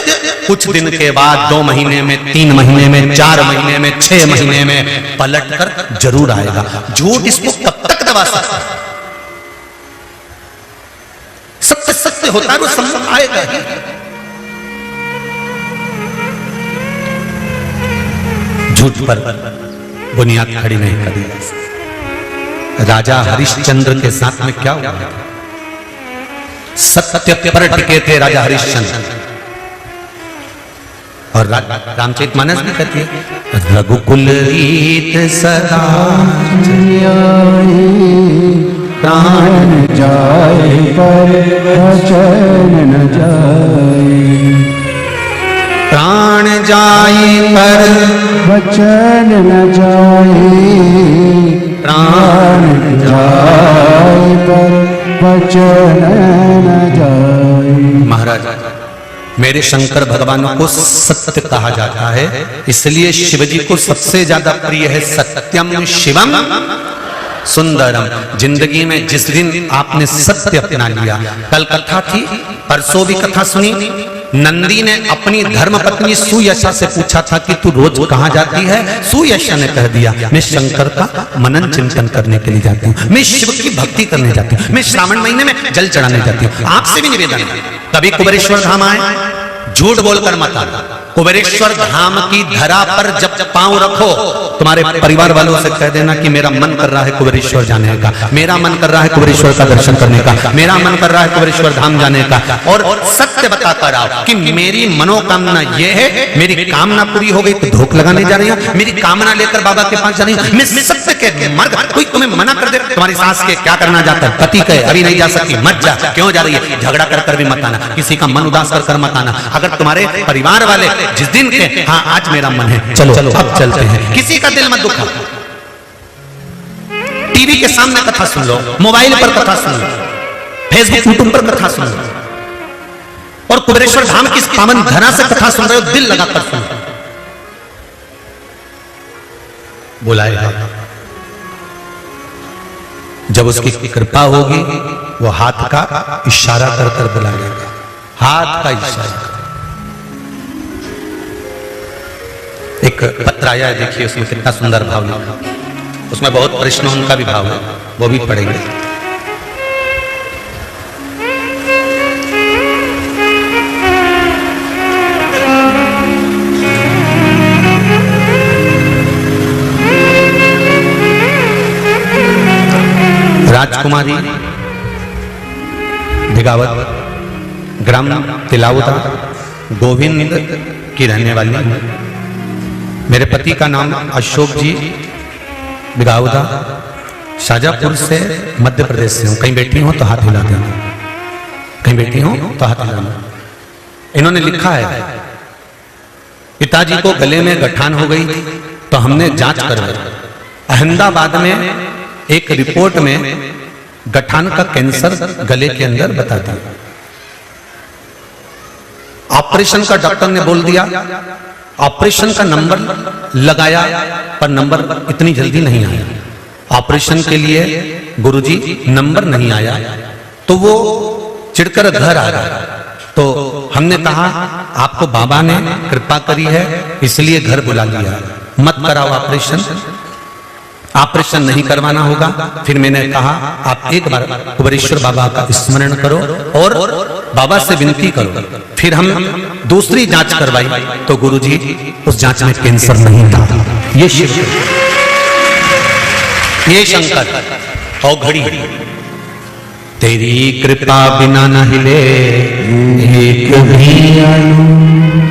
कुछ दिन के बाद 2 महीने में, 3 महीने में, 4 महीने में, 6 महीने में पलट कर जरूर आएगा। झूठ इसको कब तक दबा सकता है? सत्य सत्य होता है, वो सम्मुख आएगा ही। झूठ पर बुनियाद खड़ी नहीं करी। राजा हरिश्चंद्र के साथ में क्या हुआ? सत्य पर टिके थे राजा हरिश्चंद्र। और रामचरितमानस भी कहती है रघुकुल रीत सदा प्राण जाए पर वचन न जाए, प्राण जाए पर वचन न जाए, प्राण जाए पर वचन न जाए। महाराज मेरे शंकर भगवान को सत्य कहा जाता है, इसलिए शिवजी को सबसे ज्यादा प्रिय है सत्यम शिवम सुंदरम। जिंदगी में जिस दिन आपने सत्य अपना लिया, कल कथा थी, परसों भी कथा सुनी, नंदी ने अपनी धर्म पत्नी सुयशा से पूछा था कि तू रोज कहां जाती है? सुयशा ने कह दिया मैं शंकर का मनन चिंतन करने के लिए जाती हूँ, मैं शिव की भक्ति करने जाती हूँ, मैं श्रावण महीने में जल चढ़ाने जाती हूँ। आपसे भी निवेदन है, कभी कुबेरेश्वर धाम आए, झूठ बोलकर मत आना। कुबेरेश्वर धाम की धरा पर जब पांव रखो, तुम्हारे परिवार वालों से कह देना कि मेरा मन कर रहा है कुबेरेश्वर जाने का, मेरा मन कर रहा है कुबेरेश्वर का दर्शन करने का, मेरा मन कर रहा है कुबेरेश्वर धाम जाने का। और सत्य बताकर आओ कि मेरी मनोकामना ये है, मेरी कामना पूरी हो गई तो धोख लगाने जा रही हूं, मेरी कामना लेकर बाबा के पास जा रही हूं। मैं सत्य के मर्द, कोई तुम्हें मना कर दे, तुम्हारी सास के क्या करना जाता है, पति कहे अभी नहीं जा सकती, मत जा, क्यों जा रही है, झगड़ा कर कर भी मत आना, किसी का मन उदास कर कर मत आना। अगर तुम्हारे परिवार वाले जिस दिन के हाँ आज मेरा मन है, चलो चलो अब चलते हैं, किसी का दिल मत दुखा। टीवी के सामने कथा सुन लो, मोबाइल पर कथा सुन लो, फेसबुक यूट्यूब पर कथा सुन लो, और कुबेरेश्वर धाम की पावन धरा से कथा सुन रहे हो, दिल लगाकर सुन लो। बुलाएगा जब उसकी कृपा होगी वो हाथ का इशारा कर कर बुलाएगा, हाथ का इशारा। एक पत्र आया है, देखिए उसमें कितना सुंदर भाव लिखा, उसमें बहुत प्रश्न उनका भी भाव है, वो भी पढ़ेंगे। राजकुमारी भिगावत, ग्राम तिलावता, गोविंद की रहने वाली। मेरे पति का नाम अशोक जी भिगावता, शाजापुर से मध्य प्रदेश से हूँ। कहीं बैठी हो तो हाथ हिला देना, कहीं बैठी हो तो हाथ हिलाना। इन्होंने लिखा है, पिताजी को गले में गठान हो गई तो हमने जांच करवाई। अहमदाबाद में एक रिपोर्ट में गठान का कैंसर गले के अंदर बता दिया। ऑपरेशन का डॉक्टर ने बोल दिया, ऑपरेशन का नंबर लगाया पर नंबर इतनी जल्दी नहीं आया। ऑपरेशन के लिए गुरुजी नंबर नहीं आया तो वो चिढ़कर घर आ गया। तो हमने कहा आपको बाबा ने कृपा करी है इसलिए घर बुला लिया, मत कराओ ऑपरेशन, ऑपरेशन नहीं करवाना होगा। फिर मैंने कहा आप एक बार कुबेरेश्वर बाबा का स्मरण करो और बाबा से विनती करो। फिर हम दूसरी जांच करवाई तो गुरुजी उस जांच में कैंसर नहीं था। ये शिव, ये शंकर और घड़ी। तेरी कृपा बिना न हिले एक भी अणु,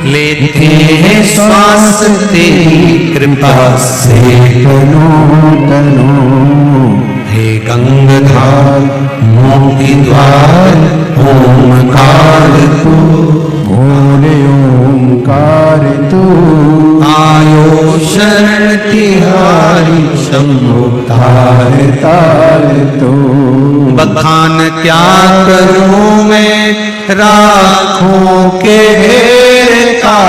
लेते हैं श्वास तेरी कृपा से तनो तनो। हे गंगाधार मोती द्वार ओमकार तू, बोले ओमकार तू। आयो शरण तिहारी शंभो, तार तार तू। बखान क्या करूं मैं राखों के घेर का,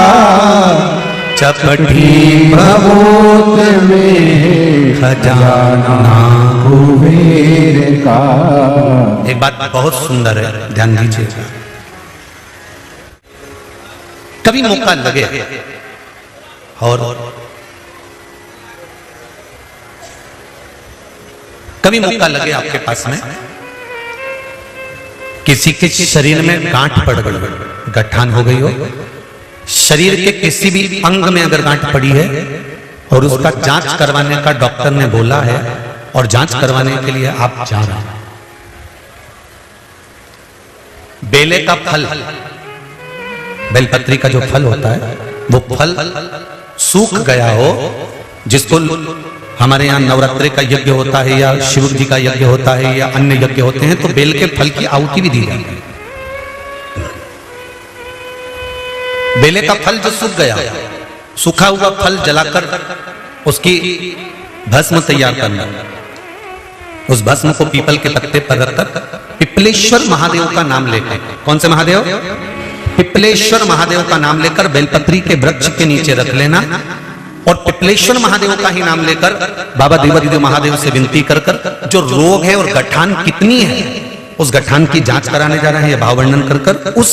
चपटी भभूत में खजाना कुबेर का। एक बात बहुत सुंदर है, ध्यान दीजिएगा। कभी मौका लगे और कभी मौका लगे आपके पास में, किसी के शरीर में गांठ पड़ गई, गठान हो गई हो, शरीर के किसी भी अंग में अगर गांठ पड़ी है और उसका जांच करवाने का डॉक्टर ने बोला है और जांच करवाने के लिए आप जा रहे हैं, बेले का फल, बेलपत्री का जो फल होता है वो फल सूख गया हो, जिसको हमारे यहाँ नवरात्रि का यज्ञ होता है या शिव जी का यज्ञ होता है या अन्य यज्ञ होते हैं तो बेल के फल की आहुति भी दी जाती है। बेले का फल जो सूख गया, सूखा हुआ फल जलाकर उसकी भस्म तैयार करना, उस भस्म को पीपल के पत्ते पर रखकर पिपलेश्वर महादेव का नाम लेकर, कौन से महादेव? पिपलेश्वर महादेव का नाम लेकर बेलपत्री के वृक्ष के नीचे रख लेना और पिपलेश्वर महादेव का ही नाम लेकर बाबा देवादिदेव महादेव से विनती कर कर जो रोग है और गठान कितनी है उस गठान की जांच कराने जा रहे हैं, भाव वर्णन कर कर उस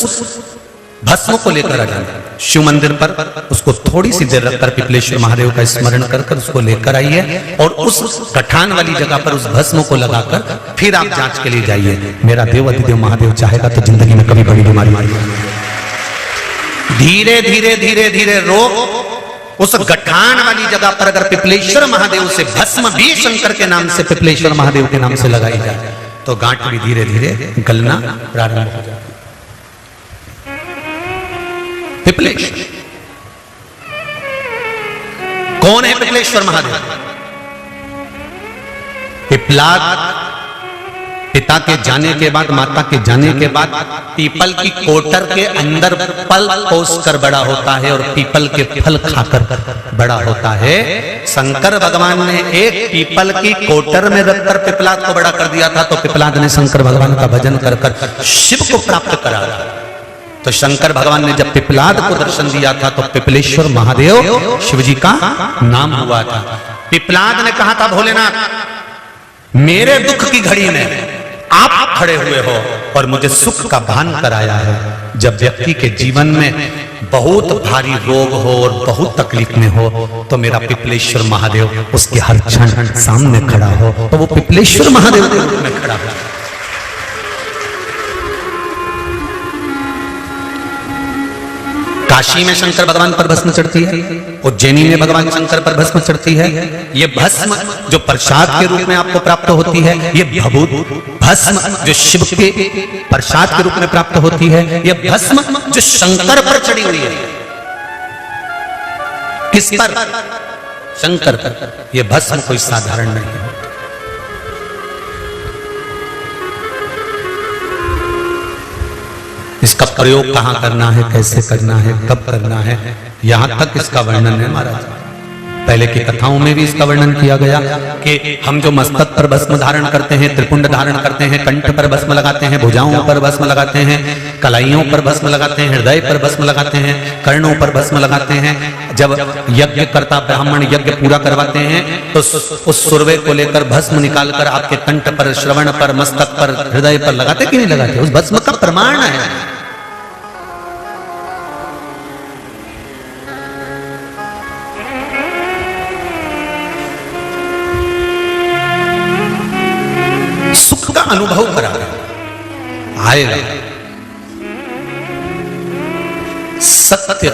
भस्म को लेकर आ जाना शिव मंदिर पर, उसको थोड़ी सी देर रखकर पिपलेश्वर महादेव का स्मरण कर कर उसको लेकर आइए और उस गठान वाली जगह पर उस भस्म को लगाकर फिर आप जांच के लिए जाइए। मेरा देवादिदेव महादेव चाहेगा तो जिंदगी में कभी बड़ी बीमारी धीरे धीरे धीरे धीरे रोग उस गठान वाली जगह पर अगर पिपलेश्वर महादेव से भस्म भी शंकर के नाम से पिपलेश्वर महादेव के नाम से लगाई जाए तो गांठ भी धीरे धीरे गलना प्रारंभ हो जाए। पिपलेश्वर कौन है? पिपलेश्वर महादेव। पिपलाद पिता के जाने के बाद, माता के जाने के बाद पीपल की कोटर के अंदर पल पोस कर बड़ा होता है और पीपल के फल खाकर बड़ा होता है। शंकर भगवान ने एक पीपल की कोटर में रखकर पिपलाद को बड़ा कर दिया था तो पिपलाद ने शंकर भगवान का भजन कर कर शिव को प्राप्त करा। तो शंकर भगवान ने जब पिपलाद को दर्शन दिया था तो पिपलेश्वर महादेव शिव जी का नाम हुआ था। पिपलाद ने कहा था भोलेनाथ मेरे दुख की घड़ी में आप खड़े हुए हो और मुझे सुख का भान कराया है। जब व्यक्ति के जीवन में बहुत भारी रोग हो और बहुत तकलीफ में हो तो मेरा पिपलेश्वर महादेव उसके हर क्षण सामने खड़ा हो, तो वो पिपलेश्वर महादेव के रूप में खड़ा हो। काशी में शंकर भगवान पर भस्म चढ़ती है, उज्जैनी में भगवान शंकर पर भस्म चढ़ती है। ये भस्म जो प्रसाद के रूप में आपको प्राप्त होती है, ये भस्म जो शिव के प्रसाद के रूप में प्राप्त होती है, ये भस्म जो शंकर पर चढ़ी हुई है। किस पर? शंकर पर। ये भस्म कोई साधारण नहीं है। इसका प्रयोग कहां करना है, कैसे करना है, कब करना है, यहां तक इसका वर्णन है महाराज। पहले की कथाओं में भी इसका वर्णन किया गया कि हम जो मस्तक पर भस्म धारण करते हैं, त्रिपुंड धारण करते हैं, कंठ पर भस्म लगाते हैं, भुजाओं पर भस्म लगाते हैं, कलाइयों पर भस्म लगाते हैं, हृदय पर भस्म लगाते हैं, कर्णों पर भस्म लगाते हैं। जब यज्ञ करता ब्राह्मण यज्ञ पूरा करवाते हैं तो उस सुरवे को लेकर भस्म निकालकर आपके कंठ पर, श्रवण पर, मस्तक पर, हृदय पर लगाते कि नहीं लगाते? उस भस्म का प्रमाण है। सुख का अनुभव करा आएगा। सत्य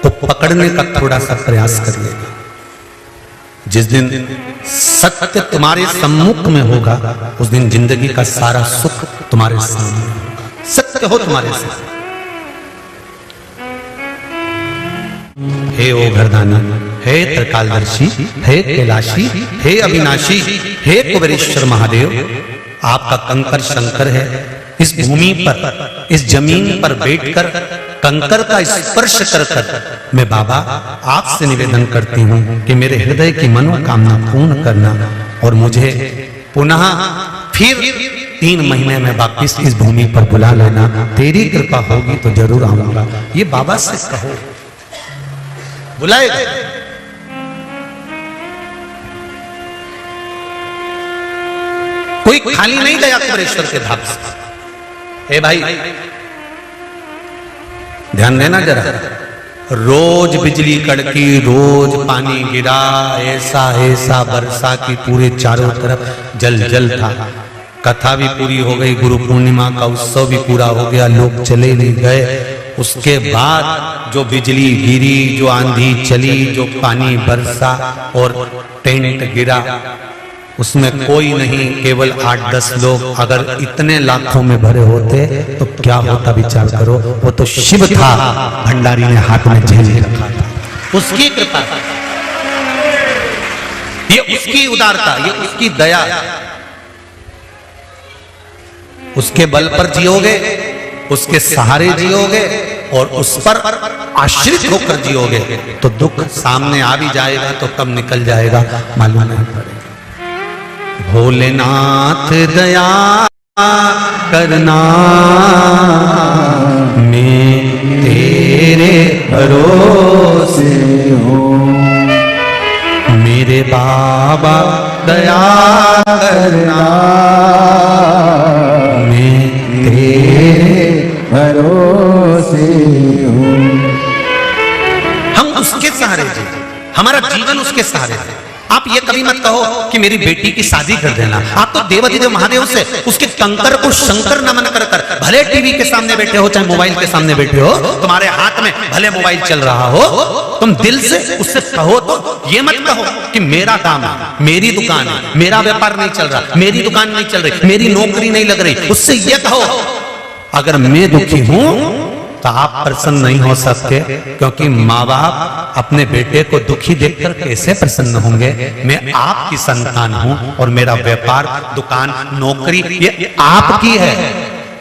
को पकड़ने का थोड़ा सा प्रयास करिएगा। जिस दिन सत्य तुम्हारे सम्मुख में होगा उस दिन जिंदगी का सारा सुख तुम्हारे सामने होगा। सत्य हो तुम्हारे सामने। हे ओ घरदानी, हे त्रिकालदर्शी, हे कैलाशी, हे अविनाशी, हे कुबेरेश्वर महादेव, आपका कंकर शंकर है। इस भूमि पर, इस जमीन पर बैठकर कंकर का स्पर्श कर कर मैं बाबा आपसे निवेदन करती हूँ कि मेरे हृदय की मनोकामना पूर्ण करना और मुझे पुनः फिर 3 महीने में वापिस इस भूमि पर बुला लेना। तेरी कृपा होगी तो जरूर आऊंगा। ये बाबा से कहो, बुलाएगा। कोई खाली नहीं गया कुबेरेश्वर के धाम से। ए भाई ध्यान देना जरा, रोज बिजली कड़की, रोज पानी गिरा, ऐसा ऐसा वर्षा की पूरे चारों तरफ जल जल था। कथा भी पूरी हो गई, गुरु पूर्णिमा का उत्सव भी पूरा हो गया, लोग चले नहीं गए। उसके बाद जो बिजली गिरी, जो आंधी चली, जो पानी बरसा और टेंट गिरा, उसमें कोई नहीं, केवल 8-10 लोग। अगर इतने लाखों में भरे होते तो क्या होता विचार करो। वो तो शिव था, भंडारी ने हाथ में झेल रखा था। उसकी कृपा, ये उसकी उदारता, ये उसकी दया। उसके बल पर जियोगे, उसके सहारे जियोगे और उस पर आश्रित होकर जियोगे तो दुख सामने आ भी जाएगा तो कब निकल जाएगा मालूम नहीं पड़ेगा। भोलेनाथ दया करना, मैं तेरे भरोसे हूँ। मेरे बाबा दया करना, मैं तेरे भरोसे हूँ। हम उसके सहारे जी, हमारा जीवन उसके सहारे है। आप ये कभी मत कहो कि मेरी बेटी की शादी कर देना। आप तो देवाधिदेव महादेव से उसके कंकर को शंकर नमन कर कर, भले टीवी के सामने बैठे हो चाहे मोबाइल के सामने बैठे हो, तुम्हारे हाथ में भले मोबाइल चल रहा हो, तुम दिल से उससे कहो। तो ये मत कहो कि मेरा काम है, मेरी दुकान है, मेरा व्यापार नहीं चल रहा, मेरी दुकान नहीं चल रही, मेरी नौकरी नहीं लग रही। उससे ये कहो अगर मैं दुखी हूं तो आप प्रसन्न नहीं हो सकते, क्योंकि माँ बाप अपने बेटे को दुखी देखकर कैसे प्रसन्न होंगे। मैं आपकी संतान हूं और मेरा व्यापार, दुकान, नौकरी ये आपकी है,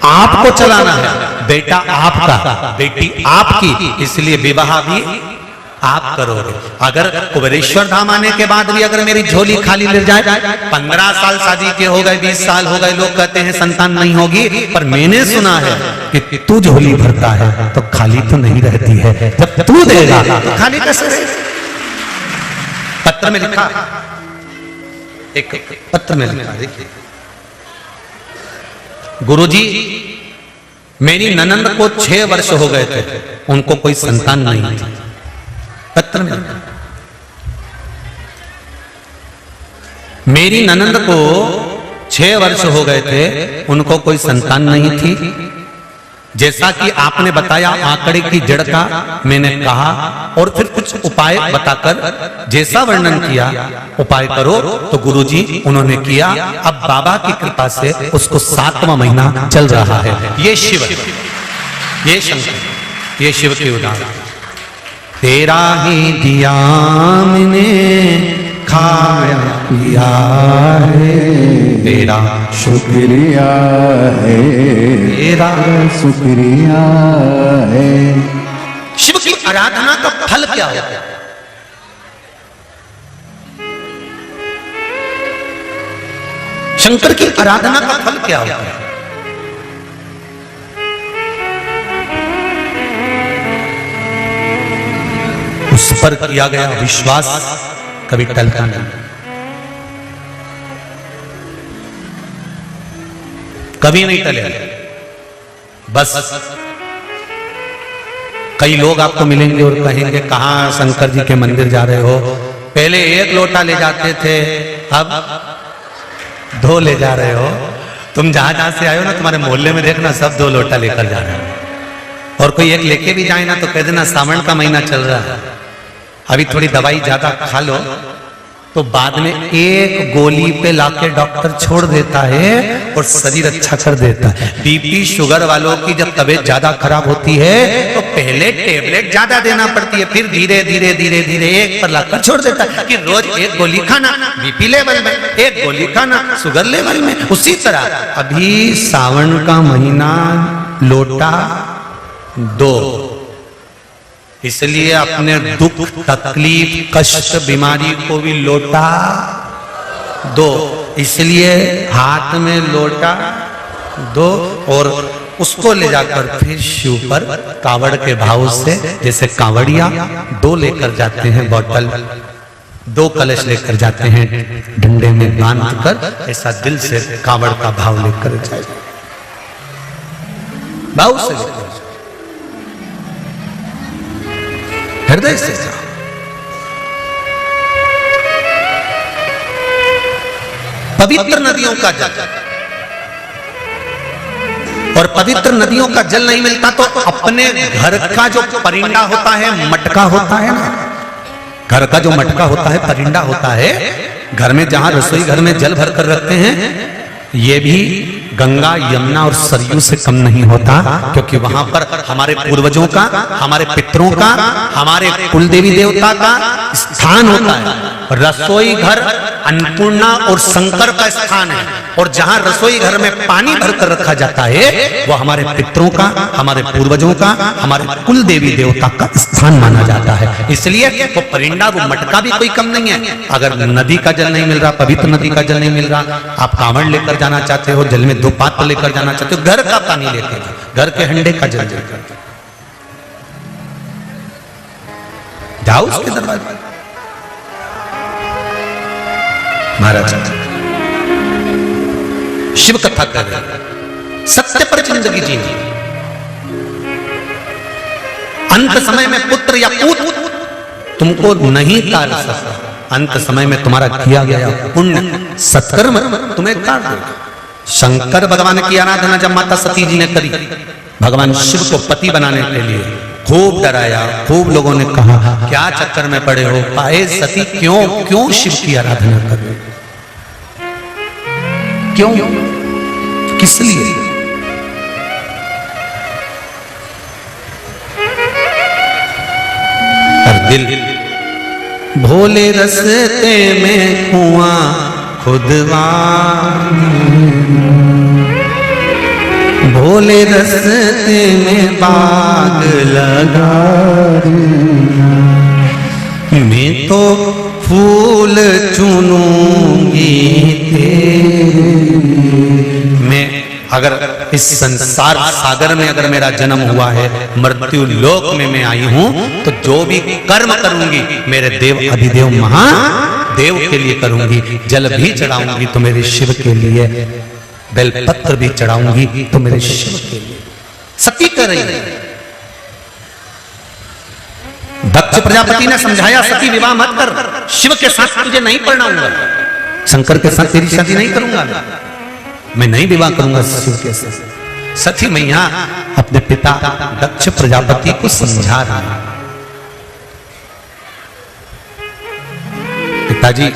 आपको चलाना है। बेटा आपका, बेटी आपकी, इसलिए विवाह भी आप करोगे। अगर कुबेरेश्वर धाम आने के बाद भी अगर मेरी झोली खाली मिल जाए, 15 साल शादी के हो गए, 20 साल हो गए, लोग कहते हैं संतान नहीं होगी, पर मैंने सुना है कि तू झोली भरता है तो खाली तो नहीं रहती है, जब तू देगा तो खाली कैसे रहेगी। पत्र में लिखा एक पत्र में लिखा, देखिए, गुरुजी, मेरी ननंद को 6 वर्ष हो गए थे, उनको कोई संतान नहीं थी। पत्र में मेरी ननंद को 6 वर्ष हो गए थे, उनको कोई संतान नहीं थी। जैसा कि आपने बताया आंकड़े की जड़ का मैंने कहा और फिर कुछ उपाय बताकर जैसा वर्णन किया उपाय करो, तो गुरुजी उन्होंने किया। अब बाबा की कृपा से उसको 7वां महीना चल रहा है। ये शिव, ये शंकर, ये शिव की उदाहरण। तेरा ही दिया मैंने खाया पिया है, तेरा शुक्रिया है, तेरा शुक्रिया है। शिव की आराधना का फल क्या होता है? शंकर की आराधना का फल क्या होता है? उस पर किया गया विश्वास कभी टलता नहीं, कभी नहीं टले। बस कई लोग आपको मिलेंगे और कहेंगे कहां शंकर जी के मंदिर जा रहे हो? पहले 1 लोटा ले जाते थे, अब 2 ले जा रहे हो। तुम जहां जहां से आए हो ना, तुम्हारे मोहल्ले में देखना सब 2 लोटा लेकर जा रहे हो। और कोई एक लेके भी जाए ना तो कह देना सावन का महीना चल रहा है, अभी थोड़ी दवाई ज्यादा खा लो, तो बाद में 1 गोली पे लाके डॉक्टर छोड़ देता है और शरीर अच्छा कर देता है। बीपी शुगर वालों की जब तबीयत ज्यादा खराब होती है तो पहले टेबलेट ज्यादा देना पड़ती है, फिर धीरे धीरे धीरे धीरे 1 पर लाकर छोड़ देता है कि रोज 1 गोली खाना बीपी लेवल में, 1 गोली खाना शुगर लेवल में। उसी तरह अभी सावन का महीना लोटा 2, इसलिए अपने दुख तकलीफ कष्ट बीमारी को भी लोटा 2, इसलिए हाथ में लोटा 2 और उसको ले जाकर फिर शिव पर कावड़ के भाव से, जैसे कावड़िया 2 लेकर जाते हैं बॉटल, 2 कलश लेकर जाते हैं डंडे में बांध कर, ऐसा दिल से कावड़ का भाव लेकर जाए, भाव से लेकर हृदय से। पवित्र नदियों का जल, और पवित्र नदियों का जल नहीं मिलता तो अपने घर का जो परिंदा होता है, मटका होता है ना, घर का जो मटका होता है, परिंदा होता है, घर में जहां रसोई घर में जल भर कर रखते हैं, ये भी गंगा यमुना और सरयू से कम नहीं होता, क्योंकि वहां पर हमारे पूर्वजों का, हमारे पितरों का, हमारे कुल देवी देवता का स्थान होता है। रसोई घर अन्नपूर्णा और शंकर का स्थान है, और जहां रसोई घर में पानी भरकर रखा जाता है वो हमारे पितरों का, हमारे पूर्वजों का, हमारे कुल देवी देवता का स्थान माना जाता है। इसलिए वो परिंदा, वो मटका भी कोई कम नहीं है। अगर नदी का जल नहीं मिल रहा, पवित्र नदी का जल नहीं मिल रहा, आप कांवड़ लेकर जाना चाहते हो, जल में 2 पात्र लेकर जाना चाहते हो, घर का पानी लेकर, घर के हंडे का जल लेकर जाओ उसके दरबार। महाराज शिव कथा कर रहे हैं, सत्य पर जिंदगी जीनी। अंत समय में पुत्र या पूत तुमको नहीं तार सकता, अंत समय में तुम्हारा किया गया पुण्य सत्कर्म तुम्हें तार देगा। शंकर भगवान की आराधना जब माता सती जी ने करी, भगवान शिव को पति बनाने के लिए खूब डराया, खूब लोगों ने कहा क्या चक्कर में पड़े हो, पाए सती क्यों शिव की आराधना कर रहे हो, क्यों, किस लिए? हर दिल भोले रस्ते में कुआं खुदवा, भोले रस्ते में बाग लगा, मैं तो फूल चुनूंगी तेरे। मैं अगर इस संसार सागर में अगर मेरा जन्म हुआ है, मृत्यु लोक में मैं आई हूं, तो जो भी कर्म करूंगी मेरे देव अधिदेव देव के लिए करूंगी, जल भी चढ़ाऊंगी तो मेरे शिव के लिए, बेलपत्र भी चढ़ाऊंगी तो मेरे शिव के लिए। सती कर रही है। दक्ष प्रजापति ने समझाया, सती विवाह मत कर, शिव के साथ तुझे नहीं परिणाऊंगा, शंकर के साथ तेरी शादी नहीं करूंगा, मैं नहीं विवाह करूंगा शिव के साथ। सती मैया अपने पिता दक्ष प्रजापति को समझा रहा। पिताजी,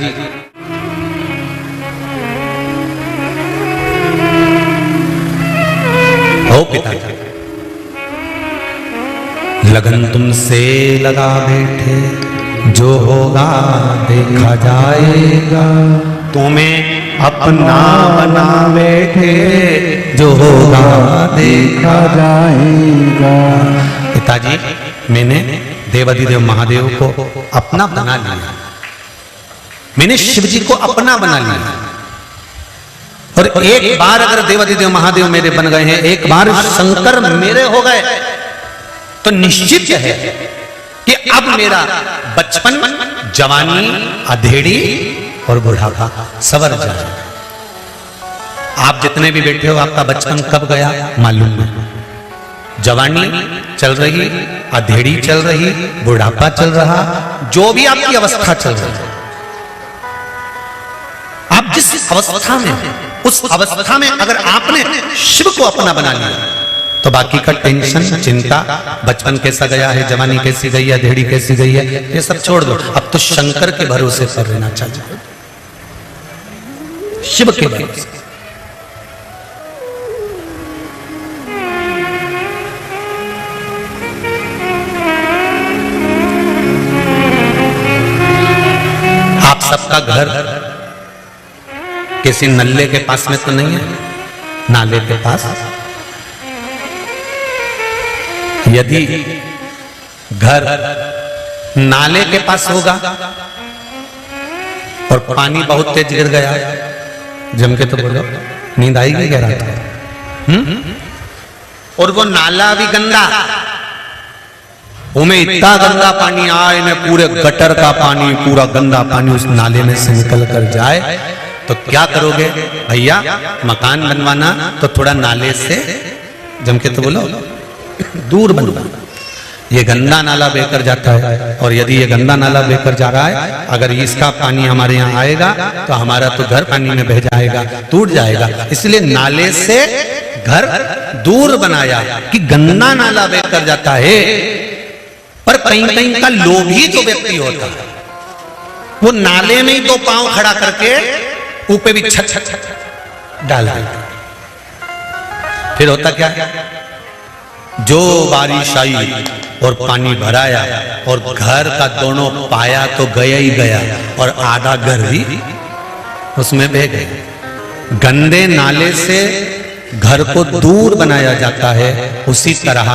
ओ पिताजी, लगन तुमसे लगा बैठे, जो होगा देखा जाएगा, तुम्हें अपना बना बैठे, जो होगा देखा जाएगा। पिताजी, मैंने देवाधिदेव महादेव को अपना बना लिया, मैंने शिव जी को अपना बना लिया। और एक बार अगर देवाधिदेव महादेव मेरे बन गए हैं, एक बार शंकर मेरे हो गए, तो निश्चित है कि अब मेरा बचपन, जवानी, अधेड़ी और बुढ़ापा सवर जाए। आप जितने भी बैठे हो, आपका बचपन कब गया मालूम नहीं, जवानी चल रही, अधेड़ी चल रही, बुढ़ापा चल रहा, जो भी आपकी अवस्था चल रही, आप जिस अवस्था में, उस अवस्था में अगर आपने शिव को अपना बना लिया, तो बाकी का टेंशन, चिंता, बचपन कैसा गया है, जवानी कैसी गई है, अधेड़ी कैसी गई है, ये सब छोड़ दो। अब तो शंकर के भरोसे पर रहना चाहिए, शिव के भरोसे। आप सबका घर किसी नल्ले के पास में तो नहीं है, नाले के पास। यदि घर नाले के पास होगा और पानी बहुत तेज गिर गया, जम के तो बोलो, नींद आएगी क्या रात को? और वो नाला भी गंदा, उनमें इतना गंदा पानी आए में पूरे गटर का पानी, पूरा गंदा पानी उस नाले में से निकल कर जाए, तो क्या करोगे भैया? मकान बनवाना तो थोड़ा नाले से जम के तो बोलो दूर बनवाना। ये गंदा नाला बेकर जाता है, और यदि ये गंदा नाला बेकर जा रहा है, अगर इसका पानी हमारे यहाँ आएगा तो हमारा तो घर पानी में बह जाएगा, टूट जाएगा। इसलिए नाले से घर दूर बनाया कि गंदा नाला बेकर जाता है। पर कहीं कहीं का लोभी जो व्यक्ति होता है, वो नाले में ही दो पांव खड़ा करके ऊपर भी छत छत डाल देता। फिर होता क्या है, जो बारिश आई और पानी भराया और घर का दोनों पाया तो गया ही गया, और आधा घर भी उसमें बह गया। गंदे नाले से घर को दूर बनाया जाता है। उसी तरह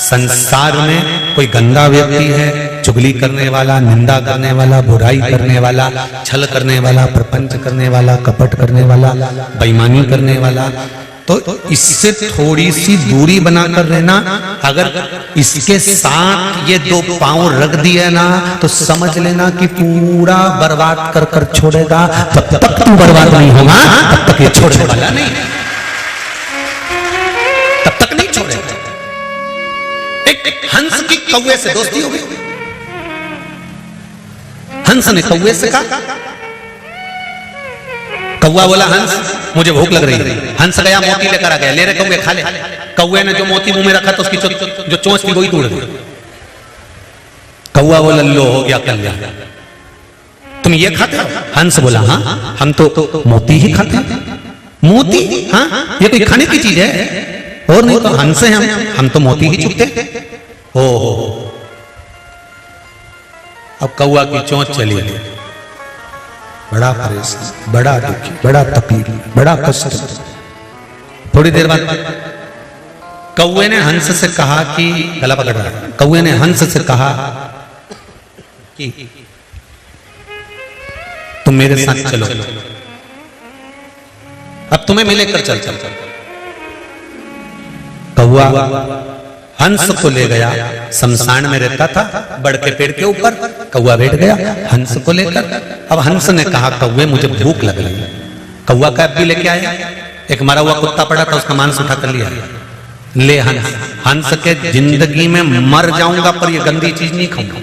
संसार में कोई गंदा व्यक्ति है, चुगली करने वाला, निंदा करने वाला, बुराई करने वाला, छल करने वाला, प्रपंच करने वाला, कपट करने वाला, बेईमानी करने वाला, तो इससे थोड़ी सी दूरी बनाकर रहना। अगर इसके साथ ये दो पांव रख दिए ना, तो समझ लेना कि पूरा बर्बाद कर कर छोड़ेगा। तब तक तू बर्बाद नहीं होगा, तब तक ये छोड़ने वाला नहीं, तब तक नहीं छोड़ेगा। एक हंस की कौवे से दोस्ती हो गई। हंस ने कौवे से कहा, कौवा बोला हंस मुझे भूख लग रही है। हंस गया मोती लेकर आ गया, ले रहे कौवे खा ले। कौवे ने जो मोती मुंह में रखा तो उसकी जो चोंच थी वही तोड़ दी। कौवा बोला लो हो गया कल्याण, तुम ये खाते हो? हंस बोला हाँ, हम तो मोती ही खाते हैं। मोती? हाँ, ये कोई खाने की चीज है? और नहीं तो हंस हैं हम तो मोती ही चुगते। हो अब कौवा की चोंच चली गई। बड़ा परेशान, बड़ा दुखी, बड़ा तकलीफ, बड़ा कष्ट। थोड़ी देर बाद कौवे ने हंस से कहा कि गला पकड़ रहा है। कौवे ने हंस से कहा कि तुम मेरे साथ चलो, अब तुम्हें मैं लेकर चल। कौवा हंस को ले गया, शमशान में रहता था बड़ के पेड़ के ऊपर। कौवा बैठ गया हंस को लेकर, अब हंस ने कहा कौवे मुझे भूख लग रही है। कौवा कैप भी लेके आया, एक मरा हुआ कुत्ता पड़ा था उसका मांस उठा कर लिया। ले हंस, हंस के जिंदगी में मर जाऊंगा पर ये गंदी चीज नहीं खाऊंगा।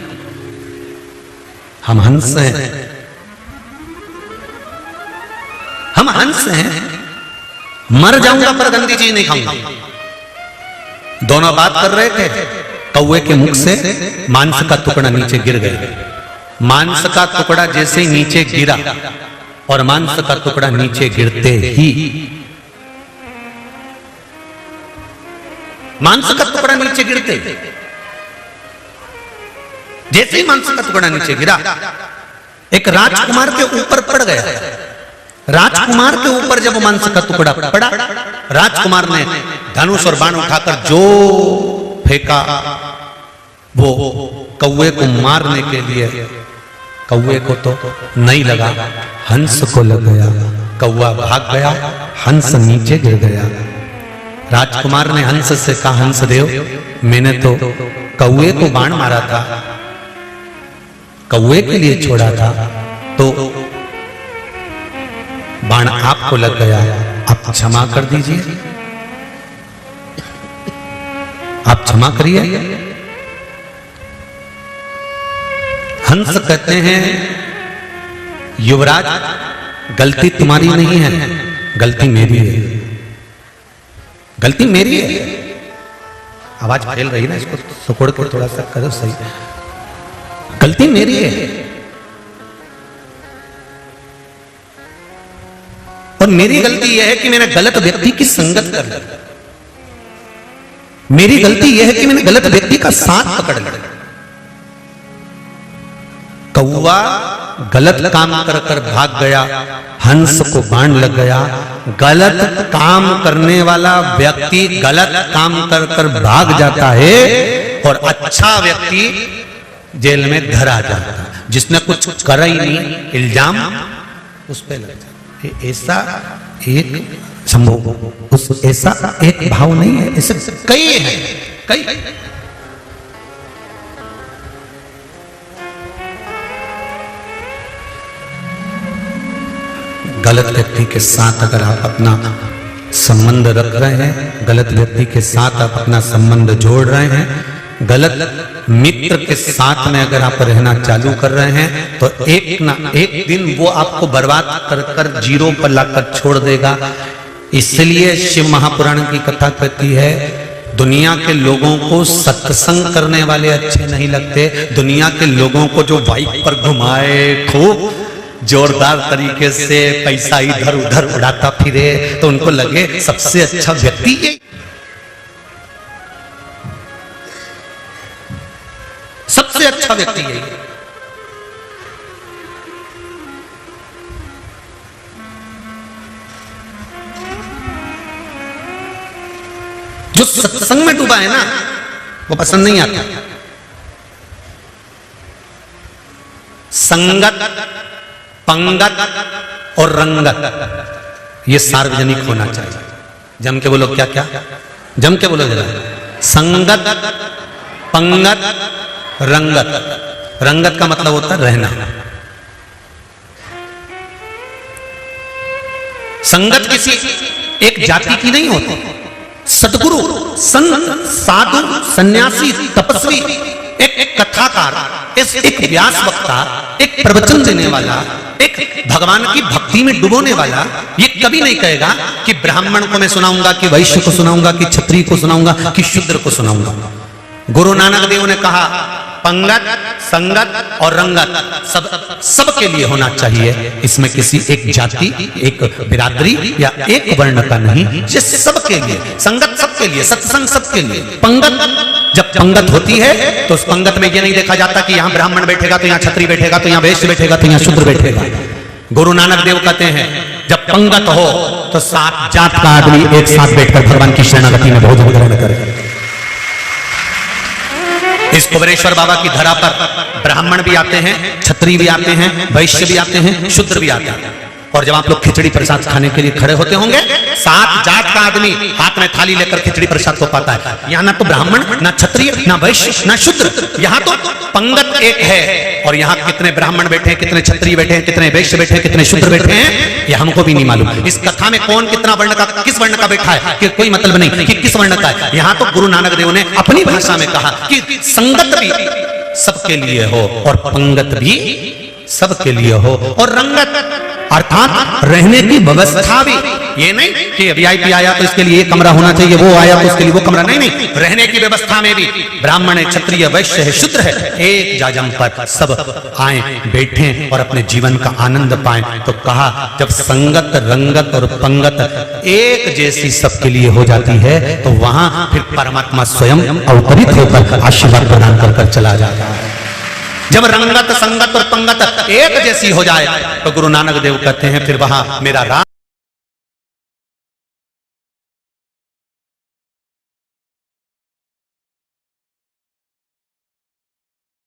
हम हंस हैं, हम हंस हैं, मर जाऊंगा पर गंदी चीज नहीं खाऊंगा। दोनों बात कर रहे थे, कौवे के मुख से मांस का टुकड़ा नीचे गिर गया। मांस का टुकड़ा जैसे ही नीचे गिरा और मांस का टुकड़ा नीचे गिरते ही मांस का टुकड़ा नीचे गिरते जैसे ही मांस का टुकड़ा नीचे गिरा एक राजकुमार के ऊपर पड़ गया। राजकुमार के ऊपर जब मांस का टुकड़ा पड़ा, राजकुमार ने धनुष और बाण उठाकर जो फेंका वो कौवे को मारने के लिए। कौवे को तो नहीं लगा, हंस को लग गया। कौवा भाग गया, हंस नीचे गिर गया। राजकुमार ने हंस से कहा, हंस देव मैंने तो कौवे को बाण मारा था, कौवे के लिए छोड़ा था, तो बाण आपको लग गया, आप क्षमा कर दीजिए, आप क्षमा करिए। हंस कहते हैं युवराज गलती तुम्हारी नहीं है, गलती मेरी है, गलती मेरी है। आवाज फैल रही है ना, इसको सुकोड़ के थोड़ा सा करो सही। गलती मेरी है और मेरी गलती यह है कि मैंने गलत व्यक्ति की संगत कर ली। मेरी गलती यह है कि मैंने गलत व्यक्ति का साथ पकड़ लिया। कौवा गलत काम कर कर भाग गया, हंस को बाण लग गया। गलत काम करने वाला व्यक्ति गलत काम कर कर भाग जाता है और अच्छा व्यक्ति जेल में धरा जाता है। जिसने कुछ करा ही नहीं, इल्जाम उस पे लग जाता है। ऐसा एक संभव उस ऐसा एक भाव नहीं है, ऐसे कई हैं, कई। गलत व्यक्ति के साथ अगर आप अपना संबंध रख रहे हैं, गलत व्यक्ति के साथ आप अपना संबंध जोड़ रहे हैं, गलत मित्र के साथ में अगर आप रहना चालू कर रहे हैं, तो एक ना एक दिन वो आपको बर्बाद कर कर जीरो पर लाकर छोड़ देगा। इसलिए शिव महापुराण की कथा कहती है, दुनिया के लोगों को सत्संग करने वाले अच्छे नहीं लगते। दुनिया के लोगों को जो बाइक पर घुमाए, खूब जोरदार तरीके से पैसा इधर उधर उड़ाता फिरे, तो उनको लगे सबसे अच्छा व्यक्ति ये, सबसे अच्छा व्यक्ति यही। जो सत्संग में डूबा है ना, वो पसंद नहीं आता। संगत, पंगत और रंगत ये सार्वजनिक होना चाहिए। जम के बोलो, क्या क्या जम के बोलो जरा। संगत, पंगत, रंगत। रंगत का मतलब होता है रहना। संगत किसी एक जाति की नहीं होती। सदगुरु, संत, साधु, सन्यासी, तपस्वी, एक कथाकार, एक व्यास वक्ता, एक प्रवचन देने वाला, एक भगवान की भक्ति में डुबोने वाला, ये कभी नहीं कहेगा कि ब्राह्मण को मैं सुनाऊंगा, कि वैश्य को सुनाऊंगा, कि क्षत्रिय को सुनाऊंगा, कि शूद्र को सुनाऊंगा। गुरु नानक देव ने कहा पंगत, संगत और रंगत सबके लिए होना चाहिए। इसमें किसी एक जाति, एक बिरादरी या एक वर्ण का नहीं, ये सबके लिए। संगत सबके लिए, सत्संग सबके लिए। पंगत, जब पंगत होती है तो उस पंगत में ये नहीं देखा जाता कि यहां ब्राह्मण बैठेगा तो यहां क्षत्रिय बैठेगा, तो यहां वैश्य बैठेगा तो यहां शूद्र बैठेगा। गुरु नानक देव कहते हैं जब पंगत हो तो सात जात का आदमी एक साथ बैठकर भगवान की शरणागति में भोजन ग्रहण करे। इस कुबेरेश्वर बाबा की धरा पर ब्राह्मण भी आते हैं, क्षत्रिय भी आते हैं, वैश्य भी आते हैं, शूद्र भी आते हैं। और जब आप लोग खिचड़ी प्रसाद खाने के लिए खड़े होते होंगे, 7 जात का आदमी हाथ में थाली लेकर खिचड़ी प्रसाद को पाता है। यहाँ ना तो ब्राह्मण, ना क्षत्रिय, ना वैश्य, ना शूद्र, यहाँ तो पंगत एक है। और यहाँ कितने ब्राह्मण बैठे हैं, कितने क्षत्रिय बैठे हैं, कितने वैश्य बैठे हैं, कितने शूद्र बैठे हैं, ये हमको भी नहीं मालूम। इस कथा में कौन कितना वर्ण का, किस वर्ण का बैठा है कि कोई मतलब नहीं कि किस वर्ण का है। यहाँ तो गुरु नानक देव ने अपनी भाषा में कहा कि संगत भी सबके लिए हो और पंगत भी सबके लिए हो, और रंगत अर्थात रहने की व्यवस्था भी। ये नहीं कि वीआईपी आया तो इसके लिए ये कमरा होना चाहिए, वो आया तो उसके लिए वो कमरा, नहीं नहीं, रहने की व्यवस्था में भी ब्राह्मण है, क्षत्रिय, वैश्य है, शूद्र है, एक जाजम पर सब आए, बैठे और अपने जीवन का आनंद पाएं। तो कहा जब संगत, रंगत और पंगत एक जैसी सबके लिए हो जाती है तो वहां फिर परमात्मा स्वयं अवतरित होकर आशीर्वाद प्रदान कर चला जाता है। जब रंगत, संगत और पंगत एक जैसी हो जाए तो गुरु नानक देव कहते हैं फिर वहां मेरा राम